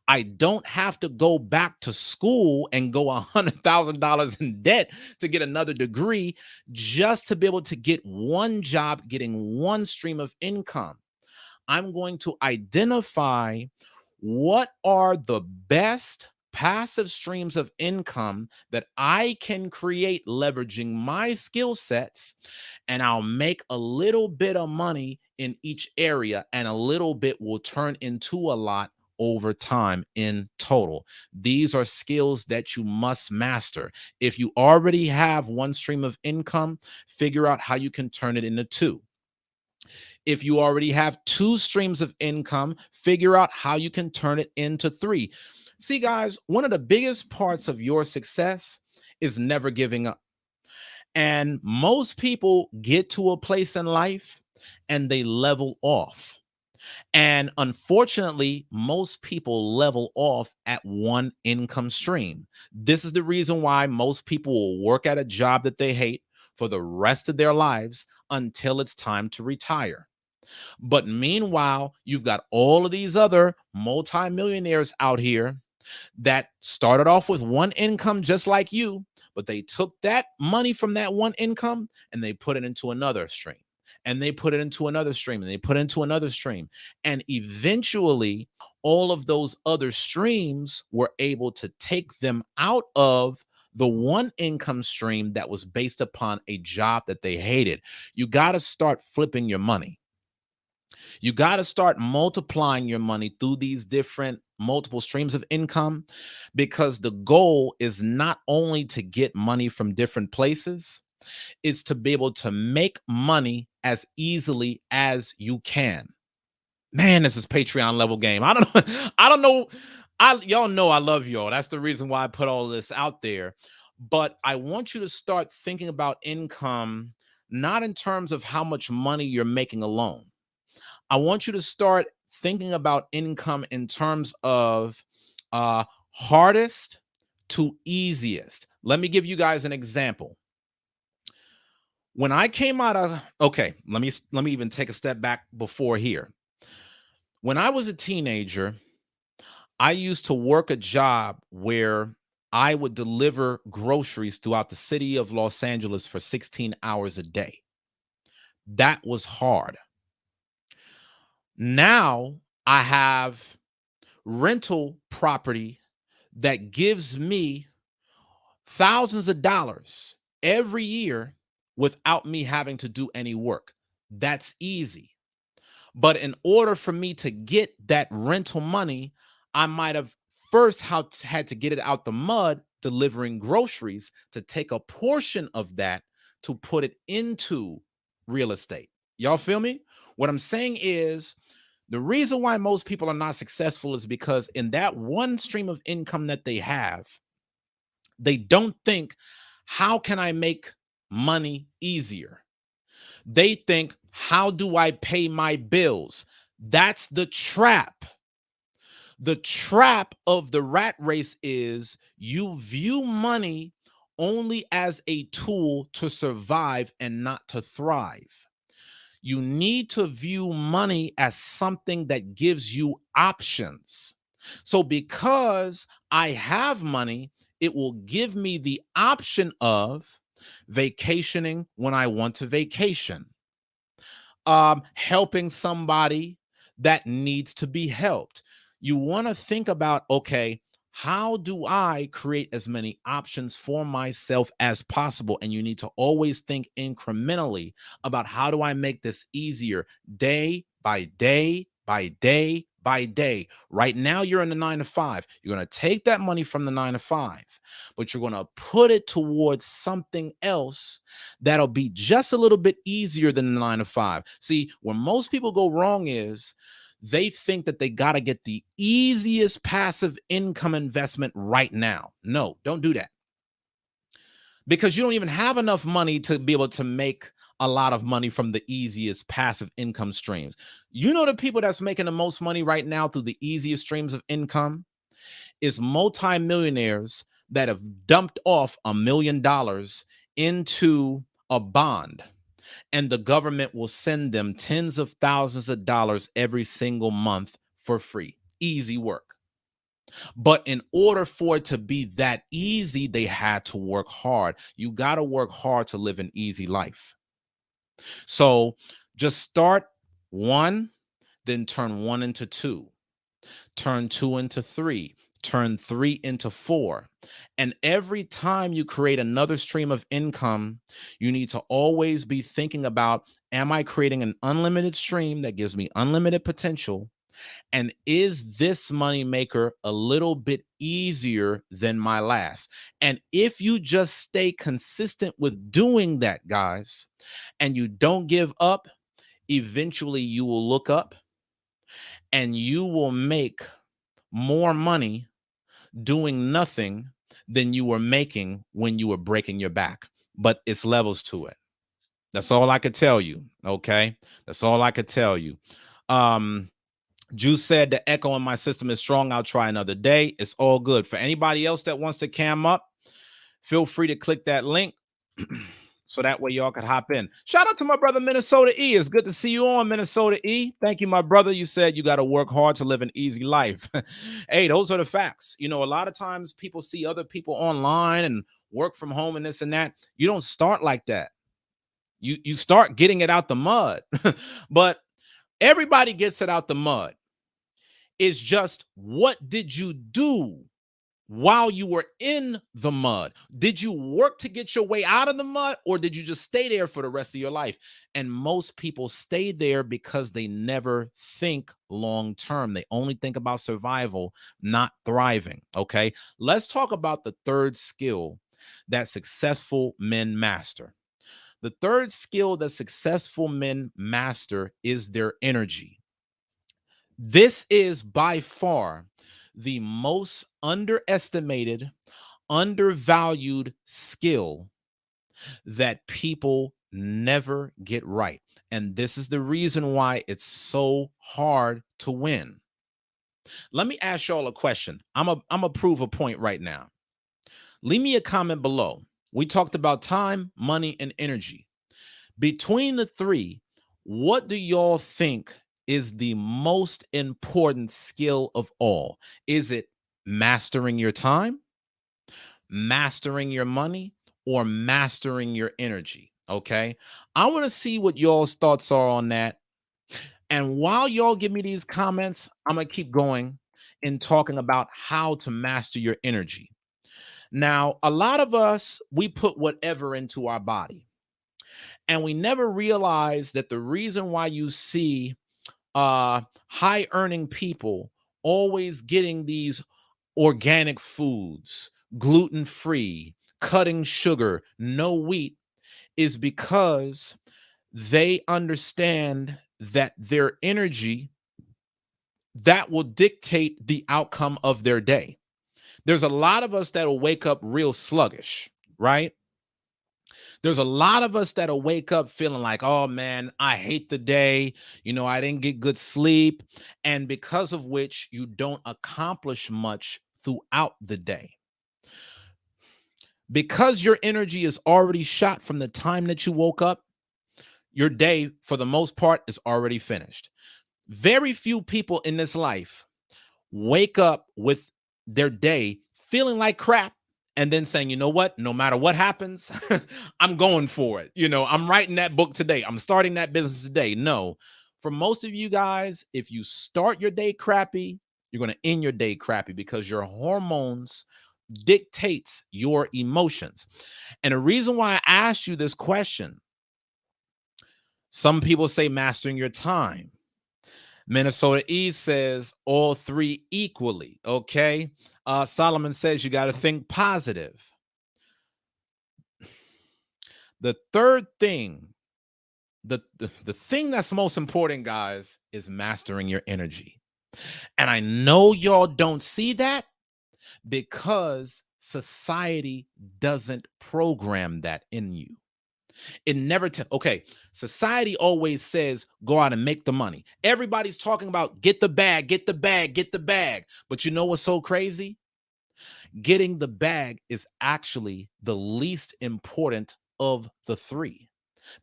I don't have to go back to school and go $100,000 in debt to get another degree just to be able to get one job, getting one stream of income. I'm going to identify what are the best passive streams of income that I can create leveraging my skill sets, and I'll make a little bit of money in each area, and a little bit will turn into a lot over time in total. These are skills that you must master. If you already have one stream of income, figure out how you can turn it into 2. If you already have 2 streams of income, figure out how you can turn it into 3. See, guys, one of the biggest parts of your success is never giving up. And most people get to a place in life and they level off. And unfortunately, most people level off at one income stream. This is the reason why most people will work at a job that they hate for the rest of their lives until it's time to retire. But meanwhile, you've got all of these other multimillionaires out here that started off with one income just like you, but they took that money from that one income and they put it into another stream. And they put it into another stream and they put it into another stream. And eventually, all of those other streams were able to take them out of the one income stream that was based upon a job that they hated. You got to start flipping your money. You got to start multiplying your money through these different multiple streams of income, because the goal is not only to get money from different places, it's to be able to make money as easily as you can. Man, this is Patreon level game. I don't know. I don't know. Y'all know I love y'all. That's the reason why I put all this out there. But I want you to start thinking about income, not in terms of how much money you're making alone. I want you to start thinking about income in terms of hardest to easiest. Let me give you guys an example. When I came out of, okay, let me even take a step back before here. When I was a teenager, I used to work a job where I would deliver groceries throughout the city of Los Angeles for 16 hours a day. That was hard. Now I have rental property that gives me thousands of dollars every year without me having to do any work. That's easy. But in order for me to get that rental money, I might have first had to get it out the mud delivering groceries to take a portion of that to put it into real estate. Y'all feel me? What I'm saying is, the reason why most people are not successful is because in that one stream of income that they have, they don't think, how can I make money easier? They think, how do I pay my bills? That's the trap. The trap of the rat race is you view money only as a tool to survive and not to thrive. You need to view money as something that gives you options. So, because I have money, it will give me the option of vacationing when I want to vacation, helping somebody that needs to be helped. You want to think about, okay, how do I create as many options for myself as possible? And you need to always think incrementally about, how do I make this easier day by day by day by day? Right now, you're in the 9 to 5. You're going to take that money from the 9 to 5, but you're going to put it towards something else that'll be just a little bit easier than the 9 to 5. See, where most people go wrong is they think that they got to get the easiest passive income investment right now. No, don't do that, because you don't even have enough money to be able to make a lot of money from the easiest passive income streams. You know, the people that's making the most money right now through the easiest streams of income is multimillionaires that have dumped off $1 million into a bond, and the government will send them tens of thousands of dollars every single month for free. Easy work. But in order for it to be that easy, they had to work hard. You got to work hard to live an easy life. So just start one, then turn one into two, turn two into three, turn three into four. And every time you create another stream of income, you need to always be thinking about, am I creating an unlimited stream that gives me unlimited potential? And is this money maker a little bit easier than my last? And if you just stay consistent with doing that, guys, and you don't give up, eventually you will look up and you will make more money doing nothing than you were making when you were breaking your back. But it's levels to it. That's all I could tell you. Okay. That's all I could tell you. Juice said the echo in my system is strong. I'll try another day. It's all good. For anybody else that wants to cam up, feel free to click that link. So that way y'all could hop in. Shout out to my brother Minnesota E. It's good to see you on Minnesota E. Thank you, my brother. You said you got to work hard to live an easy life. Hey, those are the facts. You know, a lot of times people see other people online and work from home and this and that. You don't start like that. You start getting it out the mud. But everybody gets it out the mud. It's just, what did you do while you were in the mud? Did you work to get your way out of the mud, or did you just stay there for the rest of your life? And most people stay there because they never think long term. They only think about survival, not thriving. Okay, let's talk about the third skill that successful men master. The third skill that successful men master is their energy. This is by far the most underestimated, undervalued skill that people never get right. And this is the reason why it's so hard to win. Let me ask y'all a question. I'm a prove a point right now. Leave me a comment below. We talked about time, money, and energy. Between the three, what do y'all think is the most important skill of all? Is it mastering your time, mastering your money, or mastering your energy? Okay. I want to see what y'all's thoughts are on that. And while y'all give me these comments, I'm going to keep going in talking about how to master your energy. Now, a lot of us, we put whatever into our body. And we never realize that the reason why you see high earning people always getting these organic foods, gluten free, cutting sugar, no wheat, is because they understand that their energy, that will dictate the outcome of their day. There's a lot of us that'll wake up real sluggish, right? There's a lot of us that'll wake up feeling like, oh man, I hate the day. You know, I didn't get good sleep. And because of which, you don't accomplish much throughout the day. Because your energy is already shot from the time that you woke up, your day, for the most part, is already finished. Very few people in this life wake up with their day feeling like crap and then saying, you know what, no matter what happens, I'm going for it. You know, I'm writing that book today. I'm starting that business today. No, for most of you guys, if you start your day crappy, you're going to end your day crappy because your hormones dictates your emotions. And the reason why I asked you this question, some people say mastering your time. Minnesota E says all three equally. Okay. Solomon says you got to think positive. The third thing, the thing that's most important, guys, is mastering your energy. And I know y'all don't see that because society doesn't program that in you. It never okay, society always says go out and make the money. Everybody's talking about get the bag, get the bag, get the bag. But you know what's so crazy? Getting the bag is actually the least important of the three.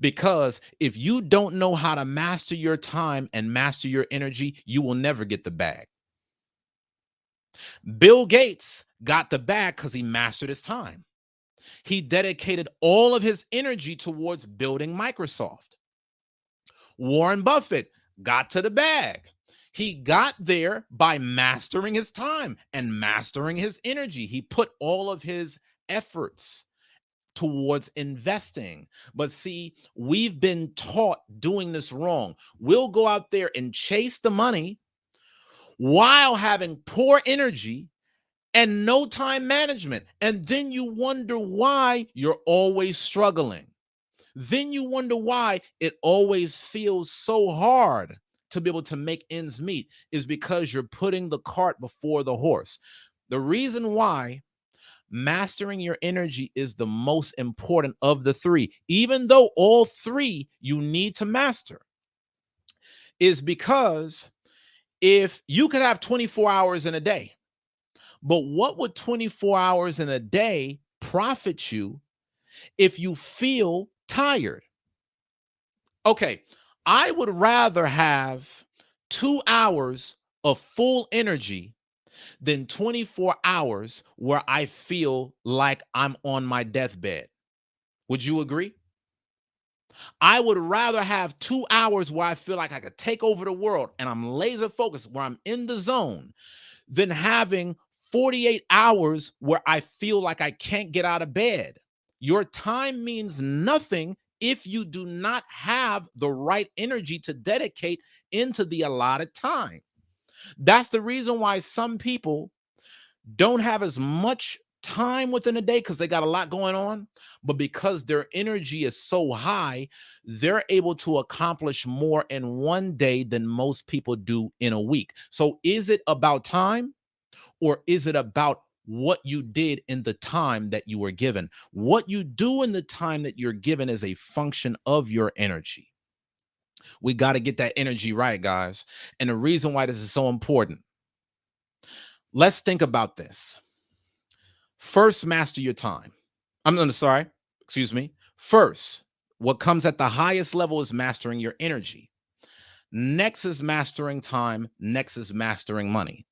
Because if you don't know how to master your time and master your energy, you will never get the bag. Bill Gates got the bag because he mastered his time. He dedicated all of his energy towards building Microsoft. Warren Buffett got to the bag. He got there by mastering his time and mastering his energy. He put all of his efforts towards investing. But see, we've been taught doing this wrong. We'll go out there and chase the money while having poor energy and no time management. And then you wonder why you're always struggling. Then you wonder why it always feels so hard to be able to make ends meet, is because you're putting the cart before the horse. The reason why mastering your energy is the most important of the three, even though all three you need to master, is because if you could have 24 hours in a day, but what would 24 hours in a day profit you if you feel tired. Okay, I would rather have 2 hours of full energy than 24 hours where I feel like I'm on my deathbed. Would you agree? I would rather have 2 hours where I feel like I could take over the world and I'm laser focused, where I'm in the zone, than having 48 hours where I feel like I can't get out of bed. Your time means nothing if you do not have the right energy to dedicate into the allotted time. That's the reason why some people don't have as much time within a day because they got a lot going on, but because their energy is so high, they're able to accomplish more in one day than most people do in a week. So is it about time, or is it about what you did in the time that you were given? What you do in the time that you're given is a function of your energy. We got to get that energy right, guys. And the reason why this is so important, let's think about this. First, master your time. Sorry, excuse me. First, what comes at the highest level is mastering your energy. Next is mastering time. Next is mastering money.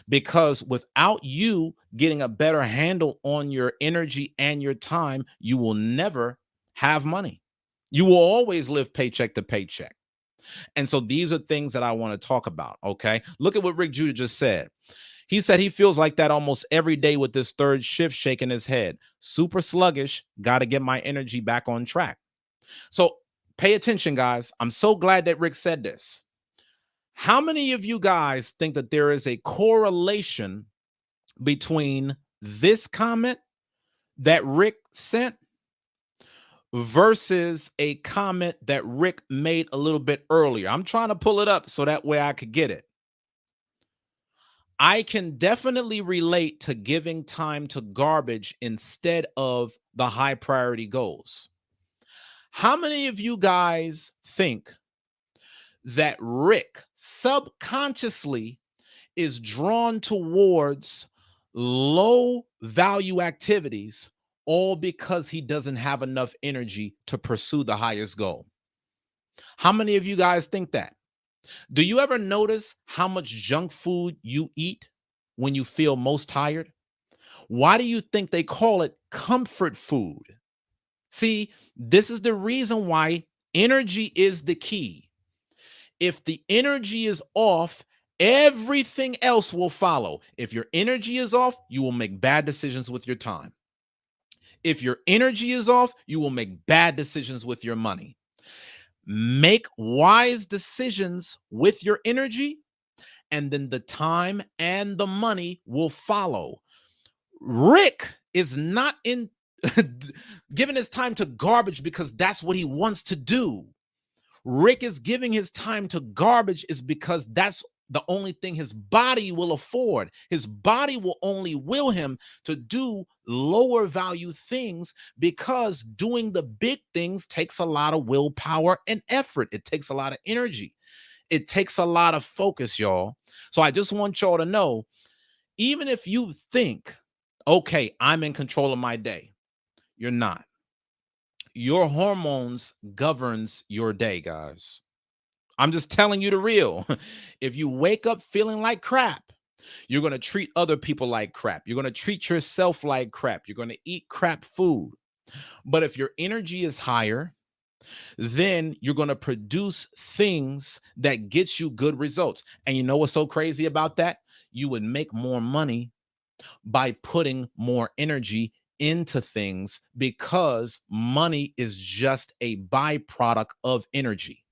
Because without you getting a better handle on your energy and your time, you will never have money. You will always live paycheck to paycheck. And so these are things that I want to talk about. Okay. Look at what Rick Judah just said. He said he feels like that almost every day with this third shift shaking his head. Super sluggish. Got to get my energy back on track. So pay attention, guys. I'm so glad that Rick said this. How many of you guys think that there is a correlation between this comment that Rick sent versus a comment that Rick made a little bit earlier? I'm trying to pull it up so that way I could get it. I can definitely relate to giving time to garbage instead of the high priority goals. How many of you guys think that Rick subconsciously is drawn towards low value activities, all because he doesn't have enough energy to pursue the highest goal? How many of you guys think that? Do you ever notice how much junk food you eat when you feel most tired? Why do you think they call it comfort food? See, this is the reason why energy is the key. If the energy is off, everything else will follow. If your energy is off, you will make bad decisions with your time. If your energy is off, you will make bad decisions with your money. Make wise decisions with your energy, and then the time and the money will follow. Rick is not in giving his time to garbage because that's what he wants to do. Rick is giving his time to garbage is because that's the only thing his body will afford. His body will only will him to do lower value things, because doing the big things takes a lot of willpower and effort. It takes a lot of energy. It takes a lot of focus, y'all. So I just want y'all to know, even if you think, okay, I'm in control of my day, you're not. Your hormones governs your day, guys. I'm just telling you the real. If you wake up feeling like crap, you're going to treat other people like crap. You're going to treat yourself like crap. You're going to eat crap food. But if your energy is higher, then you're going to produce things that gets you good results. And you know what's so crazy about that? You would make more money by putting more energy into things, because money is just a byproduct of energy.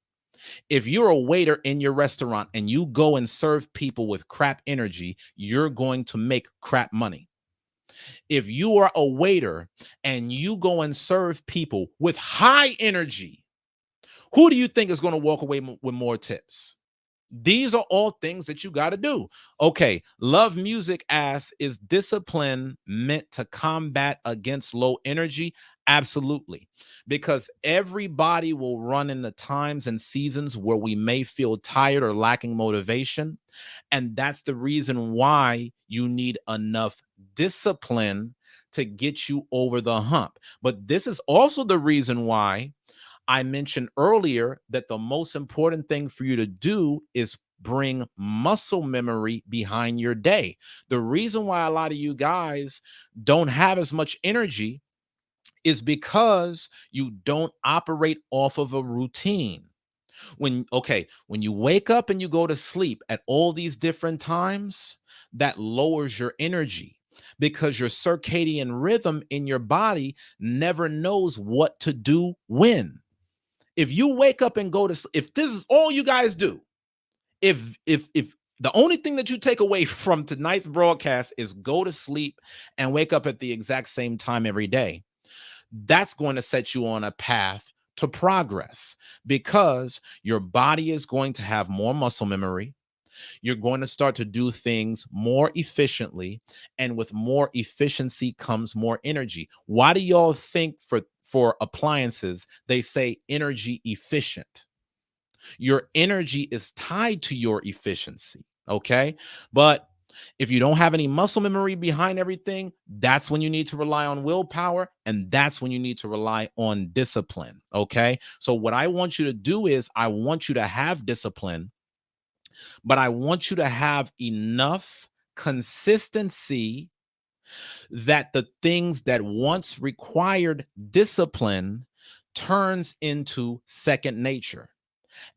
If you're a waiter in your restaurant and you go and serve people with crap energy, you're going to make crap money. If you are a waiter and you go and serve people with high energy, who do you think is going to walk away with more tips? These are all things that you got to do. Okay, Love Music asks, is discipline meant to combat against low energy? Absolutely. Because everybody will run in the times and seasons where we may feel tired or lacking motivation. And that's the reason why you need enough discipline to get you over the hump. But this is also the reason why I mentioned earlier that the most important thing for you to do is bring muscle memory behind your day. The reason why a lot of you guys don't have as much energy is because you don't operate off of a routine. When you wake up and you go to sleep at all these different times, that lowers your energy because your circadian rhythm in your body never knows what to do when. If you wake up and go to if this is all you guys do, if the only thing that you take away from tonight's broadcast is go to sleep and wake up at the exact same time every day, that's going to set you on a path to progress because your body is going to have more muscle memory. You're going to start to do things more efficiently, and with more efficiency comes more energy. Why do y'all think for appliances they say energy efficient? Your energy is tied to your efficiency, okay? But if you don't have any muscle memory behind everything, that's when you need to rely on willpower, and that's when you need to rely on discipline, okay? So what I want you to do is I want you to have discipline, but I want you to have enough consistency that the things that once required discipline turns into second nature.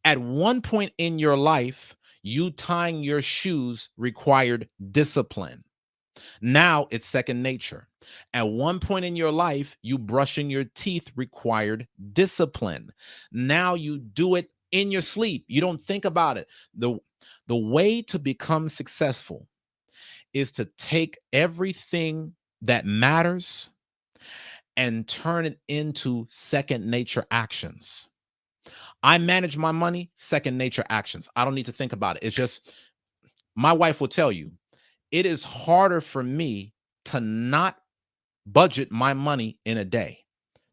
At one point in your life, you tying your shoes required discipline. Now it's second nature. At one point in your life, you brushing your teeth required discipline. Now you do it in your sleep. You don't think about it. The way to become successful is to take everything that matters and turn it into second nature actions. I manage my money, second nature actions. I don't need to think about it. It's just my wife will tell you it is harder for me to not budget my money in a day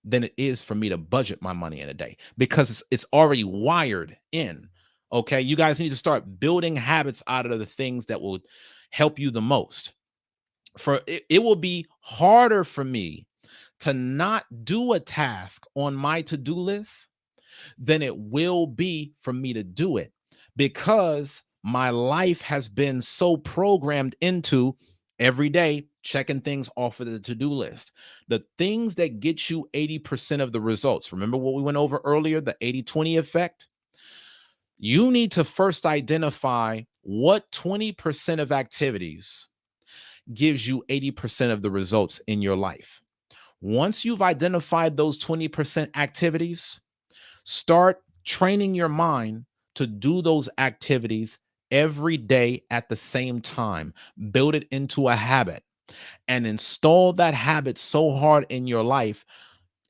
than it is for me to budget my money in a day because it's already wired in. Okay. You guys need to start building habits out of the things that will help you the most. It will be harder for me to not do a task on my to-do list than it will be for me to do it because my life has been so programmed into every day checking things off of the to-do list. The things that get you 80% of the results. Remember what we went over earlier, the 80-20 effect? You need to first identify what 20% of activities gives you 80% of the results in your life. Once you've identified those 20% activities, start training your mind to do those activities every day at the same time. Build it into a habit and install that habit so hard in your life,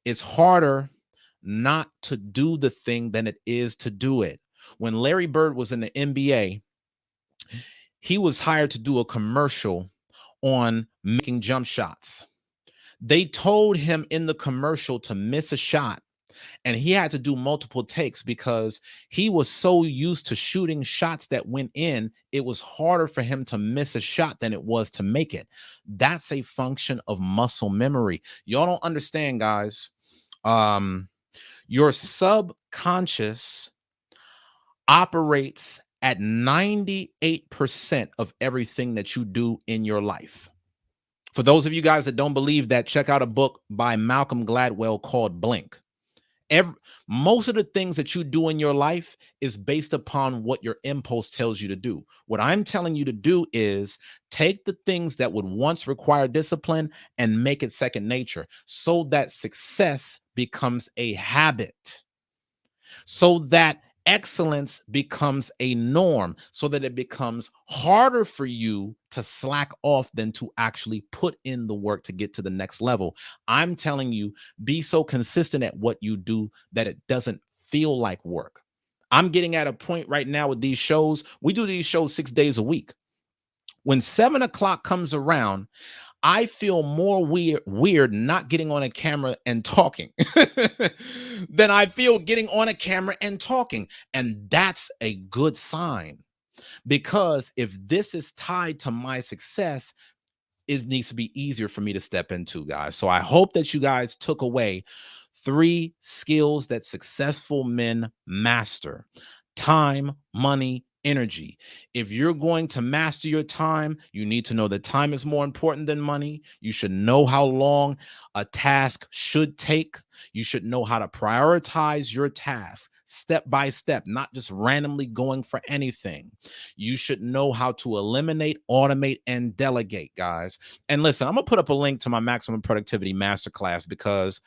it's harder not to do the thing than it is to do it. When Larry Bird was in the NBA, he was hired to do a commercial on making jump shots. They told him in the commercial to miss a shot, and he had to do multiple takes because he was so used to shooting shots that went in, it was harder for him to miss a shot than it was to make it. That's a function of muscle memory. Y'all don't understand, guys. Your subconscious operates at 98% of everything that you do in your life. For those of you guys that don't believe that, check out a book by Malcolm Gladwell called Blink. Most of the things that you do in your life is based upon what your impulse tells you to do. What I'm telling you to do is take the things that would once require discipline and make it second nature so that success becomes a habit, so that excellence becomes a norm, so that it becomes harder for you to slack off than to actually put in the work to get to the next level. I'm telling you, be so consistent at what you do that it doesn't feel like work. I'm getting at a point right now with these shows. We do these shows 6 days a week. When 7 o'clock comes around, I feel more weird not getting on a camera and talking than I feel getting on a camera and talking. And that's a good sign, because if this is tied to my success, it needs to be easier for me to step into, guys. So I hope that you guys took away 3 skills that successful men master: time, money, energy. If you're going to master your time, you need to know that time is more important than money. You should know how long a task should take. You should know how to prioritize your tasks step by step, not just randomly going for anything. You should know how to eliminate, automate, and delegate, guys. And listen, I'm going to put up a link to my Maximum Productivity Masterclass because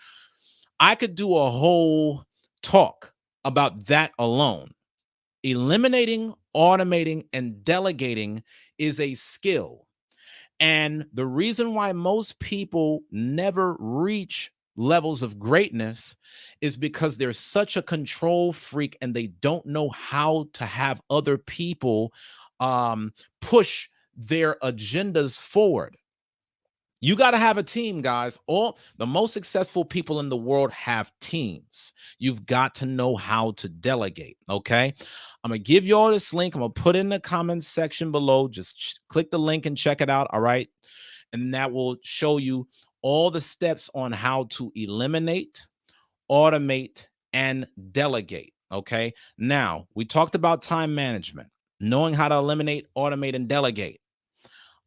I could do a whole talk about that alone. Eliminating, automating, and delegating is a skill. And the reason why most people never reach levels of greatness is because they're such a control freak and they don't know how to have other people push their agendas forward. You got to have a team, guys. All the most successful people in the world have teams. You've got to know how to delegate. Okay. I'm going to give you all this link. I'm going to put it in the comments section below. Just click the link and check it out. All right. And that will show you all the steps on how to eliminate, automate, and delegate. Okay. Now, we talked about time management, knowing how to eliminate, automate, and delegate.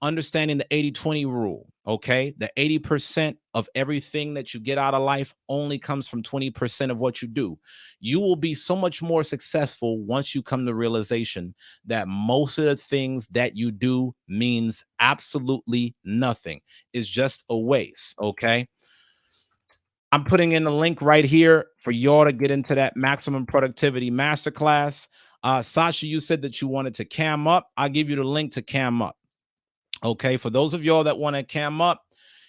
Understanding the 80-20 rule, okay? The 80% of everything that you get out of life only comes from 20% of what you do. You will be so much more successful once you come to realization that most of the things that you do means absolutely nothing. It's just a waste, okay? I'm putting in a link right here for y'all to get into that Maximum Productivity Masterclass. Sasha, you said that you wanted to cam up. I'll give you the link to cam up. Okay, for those of y'all that want to cam up,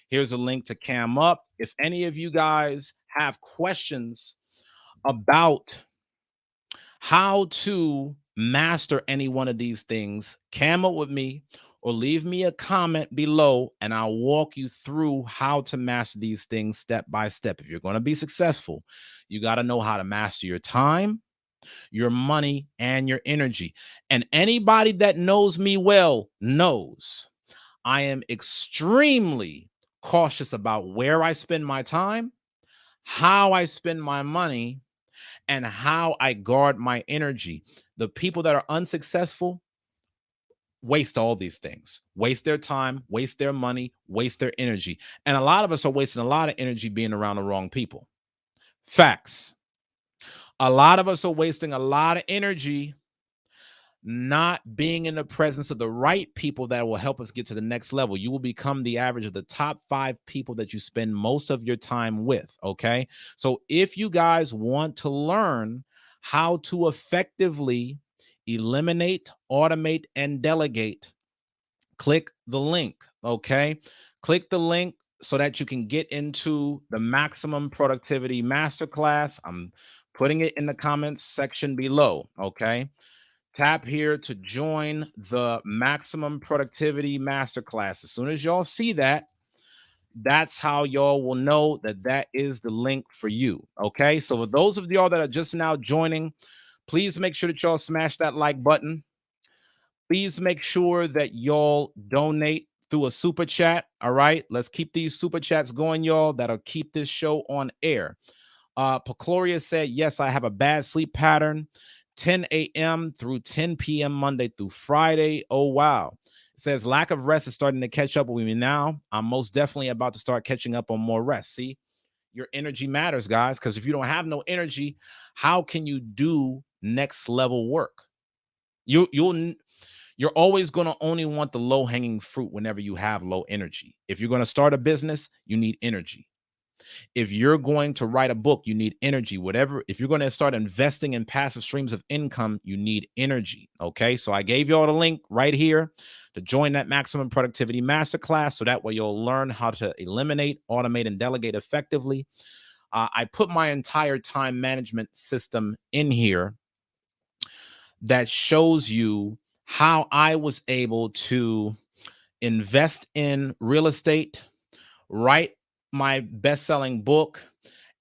here's a link to cam up. If any of you guys have questions about how to master any one of these things, cam up with me or leave me a comment below and I'll walk you through how to master these things step by step. If you're going to be successful, you got to know how to master your time, your money, and your energy. And anybody that knows me well knows I am extremely cautious about where I spend my time, how I spend my money, and how I guard my energy. The people that are unsuccessful waste all these things, waste their time, waste their money, waste their energy. And a lot of us are wasting a lot of energy being around the wrong people. Facts. A lot of us are wasting a lot of energy not being in the presence of the right people that will help us get to the next level. You will become the average of the top 5 people that you spend most of your time with. Okay. So if you guys want to learn how to effectively eliminate, automate, and delegate, click the link. Okay. Click the link so that you can get into the Maximum Productivity Masterclass. I'm putting it in the comments section below. Okay. Tap here to join the Maximum Productivity Masterclass. As soon as y'all see that, that's how y'all will know that that is the link for you. Okay. So, for those of y'all that are just now joining, please make sure that y'all smash that like button. Please make sure that y'all donate through a super chat. All right. Let's keep these super chats going, y'all. That'll keep this show on air. Pacloria said, yes, I have a bad sleep pattern, 10 a.m. through 10 p.m. Monday through Friday. Oh, wow. It says lack of rest is starting to catch up with me now. I'm most definitely about to start catching up on more rest. See, your energy matters, guys, because if you don't have no energy, how can you do next level work? You're always going to only want the low hanging fruit whenever you have low energy. If you're going to start a business, you need energy. If you're going to write a book, you need energy. Whatever, if you're going to start investing in passive streams of income, you need energy. Okay. So I gave you all the link right here to join that Maximum Productivity Masterclass. So that way you'll learn how to eliminate, automate, and delegate effectively. I put my entire time management system in here that shows you how I was able to invest in real estate, write my best-selling book,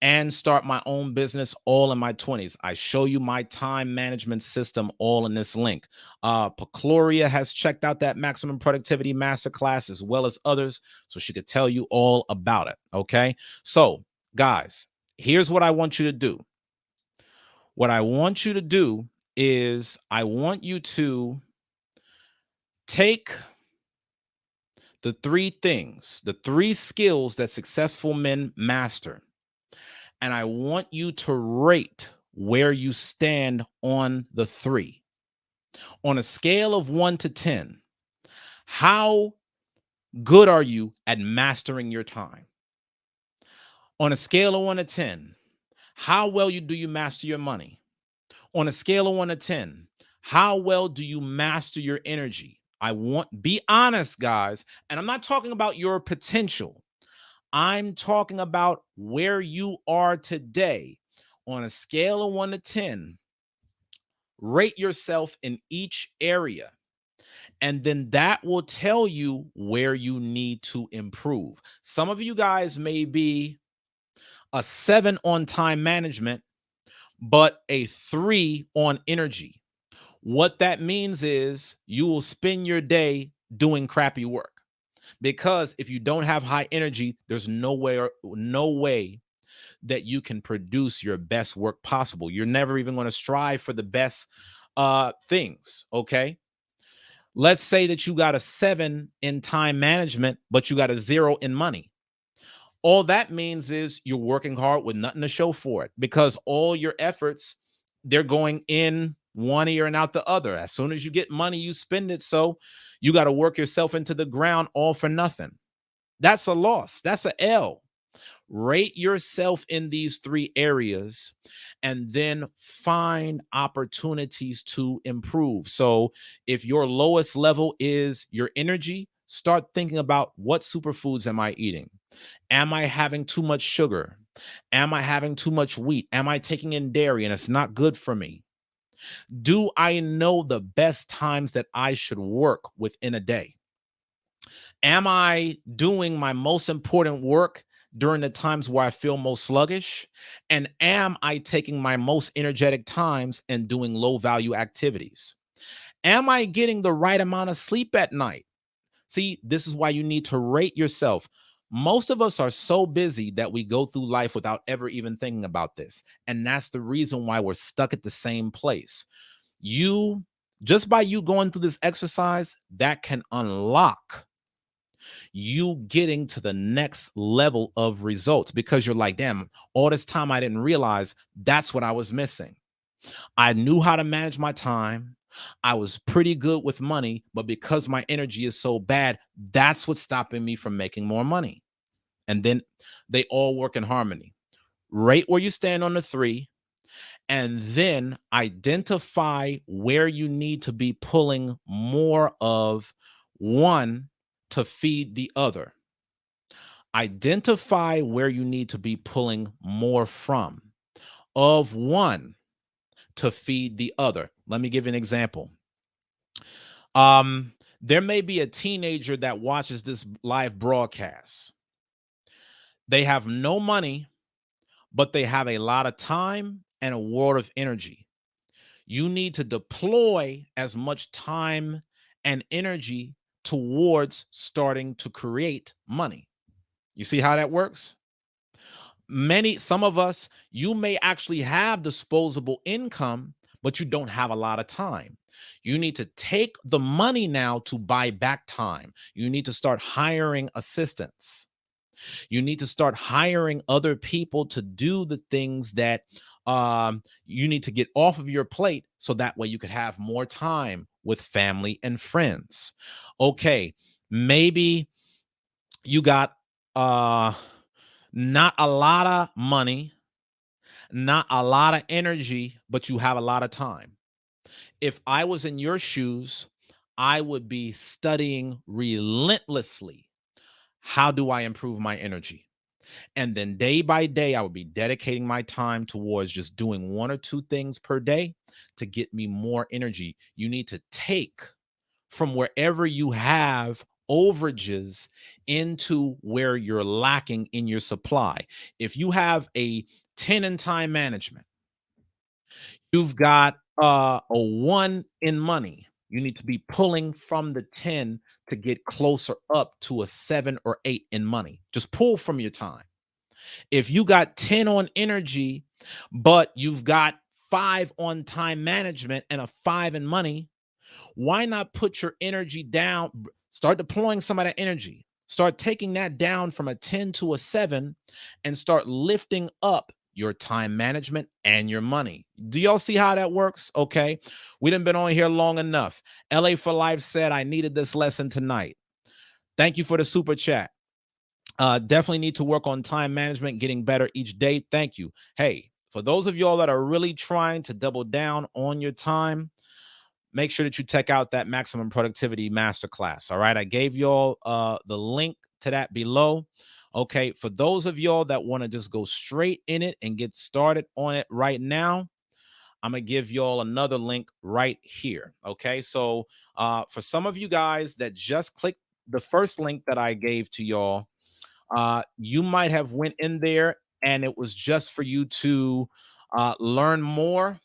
and start my own business all in my 20s. I show you my time management system all in this link. Pacloria has checked out that maximum productivity masterclass as well as others, so she could tell you all about it. Okay. So, guys, here's what I want you to do. What I want you to do is I want you to take the three things, the three skills that successful men master, and I want you to rate where you stand on the three. On a scale of 1 to 10, how good are you at mastering your time? On a scale of 1 to 10, how well do you master your money? On a scale of 1 to 10, how well do you master your energy? Be honest, guys. And I'm not talking about your potential. I'm talking about where you are today. On a scale of 1 to 10, rate yourself in each area. And then that will tell you where you need to improve. Some of you guys may be a 7 on time management, but a 3 on energy. What that means is you will spend your day doing crappy work, because if you don't have high energy, there's no way that you can produce your best work possible. You're never even going to strive for the best things. Okay. Let's say that you got a 7 in time management, but you got a 0 in money. All that means is you're working hard with nothing to show for it, because all your efforts, they're going in one ear and out the other. As soon as you get money, you spend it. So you got to work yourself into the ground all for nothing. That's a loss. That's a L. Rate yourself in these three areas and then find opportunities to improve. So if your lowest level is your energy, start thinking about what superfoods am I eating? Am I having too much sugar? Am I having too much wheat? Am I taking in dairy and it's not good for me? Do I know the best times that I should work within a day? Am I doing my most important work during the times where I feel most sluggish? And am I taking my most energetic times and doing low value activities? Am I getting the right amount of sleep at night? See, this is why you need to rate yourself. Most of us are so busy that we go through life without ever even thinking about this. And that's the reason why we're stuck at the same place. Just by you going through this exercise, that can unlock you getting to the next level of results, because you're like, damn, all this time I didn't realize that's what I was missing. I knew how to manage my time. I was pretty good with money, but because my energy is so bad, that's what's stopping me from making more money. And then they all work in harmony. Rate where you stand on the three, and then identify where you need to be pulling more of one to feed the other. Identify where you need to be pulling more from of one to feed the other. Let me give you an example. There may be a teenager that watches this live broadcast. They have no money, but they have a lot of time and a world of energy. You need to deploy as much time and energy towards starting to create money. You see how that works? Some of us, you may actually have disposable income, but you don't have a lot of time. You need to take the money now to buy back time. You need to start hiring assistants. You need to start hiring other people to do the things that you need to get off of your plate, so that way you could have more time with family and friends. Okay, maybe you got not a lot of money, not a lot of energy, but you have a lot of time. If I was in your shoes, I would be studying relentlessly. How do I improve my energy? And then day by day, I would be dedicating my time towards just doing one or two things per day to get me more energy. You need to take from wherever you have overages into where you're lacking in your supply. If you have a 10 in time management, you've got a 1 in money. You need to be pulling from the 10 to get closer up to a 7 or 8 in money. Just pull from your time. If you got 10 on energy, but you've got 5 on time management and a 5 in money, why not put your energy down? Start deploying some of that energy. Start taking that down from a 10 to a 7 and start lifting up your time management and your money. Do y'all see how that works? Okay. We done been on here long enough. LA for Life said, I needed this lesson tonight. Thank you for the super chat. Definitely need to work on time management, getting better each day. Thank you. Hey, for those of y'all that are really trying to double down on your time, make sure that you check out that maximum productivity masterclass. All right. I gave y'all the link to that below. Okay. For those of y'all that want to just go straight in it and get started on it right now, I'm going to give y'all another link right here. Okay. So for some of you guys that just clicked the first link that I gave to y'all, you might have went in there and it was just for you to learn more,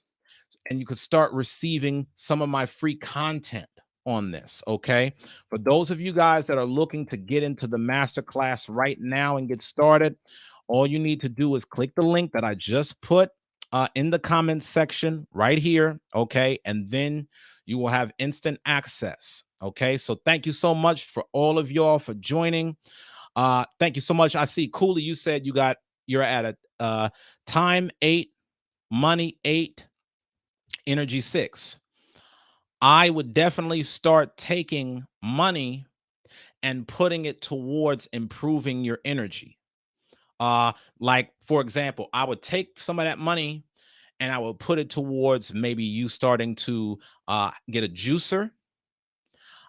and you could start receiving some of my free content on this. Okay. For those of you guys that are looking to get into the masterclass right now and get started, all you need to do is click the link that I just put in the comments section right here. Okay. And then you will have instant access. Okay. So thank you so much for all of y'all for joining. Thank you so much. I see Cooley, you said you're at a time 8, money 8, energy 6. I would definitely start taking money and putting it towards improving your energy. Like for example, I would take some of that money and I would put it towards maybe you starting to get a juicer.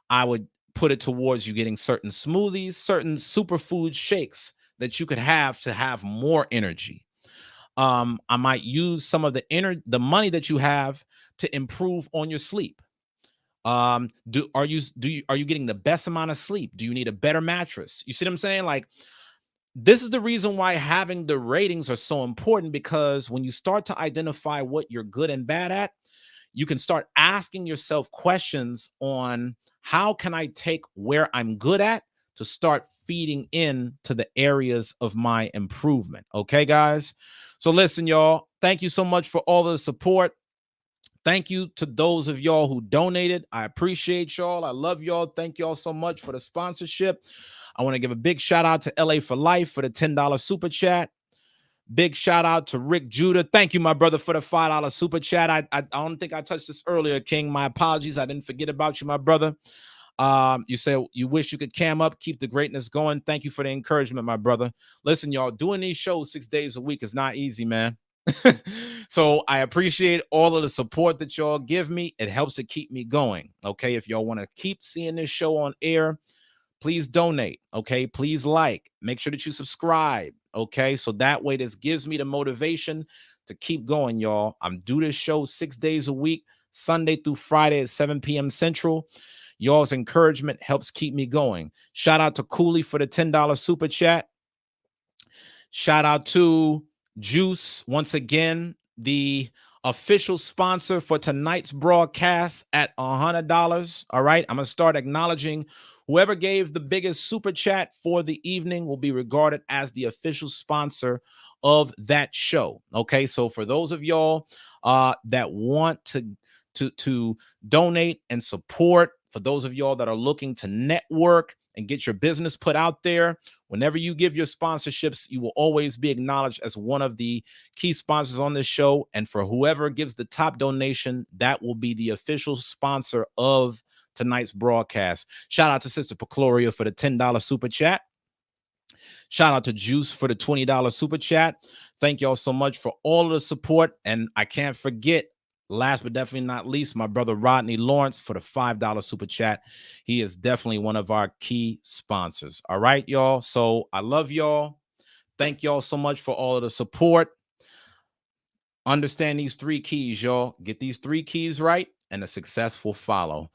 I would put it towards you getting certain smoothies, certain superfood shakes that you could have to have more energy. I might use some of the money that you have to improve on your sleep. Are you getting the best amount of sleep? Do you need a better mattress? You see what I'm saying? Like, this is the reason why having the ratings are so important, because when you start to identify what you're good and bad at, you can start asking yourself questions on how can I take where I'm good at to start feeding in to the areas of my improvement. Okay, guys. So listen, y'all, thank you so much for all the support. Thank you to those of y'all who donated. I appreciate y'all. I love y'all. Thank y'all so much for the sponsorship. I want to give a big shout out to LA for Life for the $10 super chat. Big shout out to Rick Judah. Thank you, my brother, for the $5 super chat. I don't think I touched this earlier, King. My apologies. I didn't forget about you, my brother. You said you wish you could cam up, keep the greatness going. Thank you for the encouragement, my brother. Listen, y'all, doing these shows 6 days a week is not easy, man. So I appreciate all of the support that y'all give me. It helps to keep me going. Okay. If y'all want to keep seeing this show on air, please donate. Okay. Please make sure that you subscribe. Okay. So that way, this gives me the motivation to keep going, y'all. I'm do this show 6 days a week, Sunday through Friday at 7 p.m. Central. Y'all's encouragement helps keep me going. Shout out to Cooley for the $10 super chat. Shout out to Juice, once again, the official sponsor for tonight's broadcast at $100. All right. I'm going to start acknowledging whoever gave the biggest super chat for the evening will be regarded as the official sponsor of that show. Okay. So for those of y'all that want to donate and support, for those of y'all that are looking to network and get your business put out there, whenever you give your sponsorships, you will always be acknowledged as one of the key sponsors on this show. And for whoever gives the top donation, that will be the official sponsor of tonight's broadcast. Shout out to Sister Pecloria for the $10 super chat. Shout out to Juice for the $20 super chat. Thank y'all so much for all of the support. And I can't forget, last but definitely not least, my brother Rodney Lawrence for the $5 super chat. He is definitely one of our key sponsors. All right, y'all. So I love y'all. Thank y'all so much for all of the support. Understand these 3 keys, y'all. Get these 3 keys right, and a success will follow.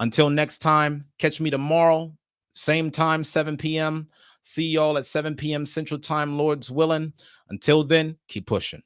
Until next time, catch me tomorrow Same time, 7 p.m. See y'all at 7 p.m. Central Time, Lord's willing. Until then, keep pushing.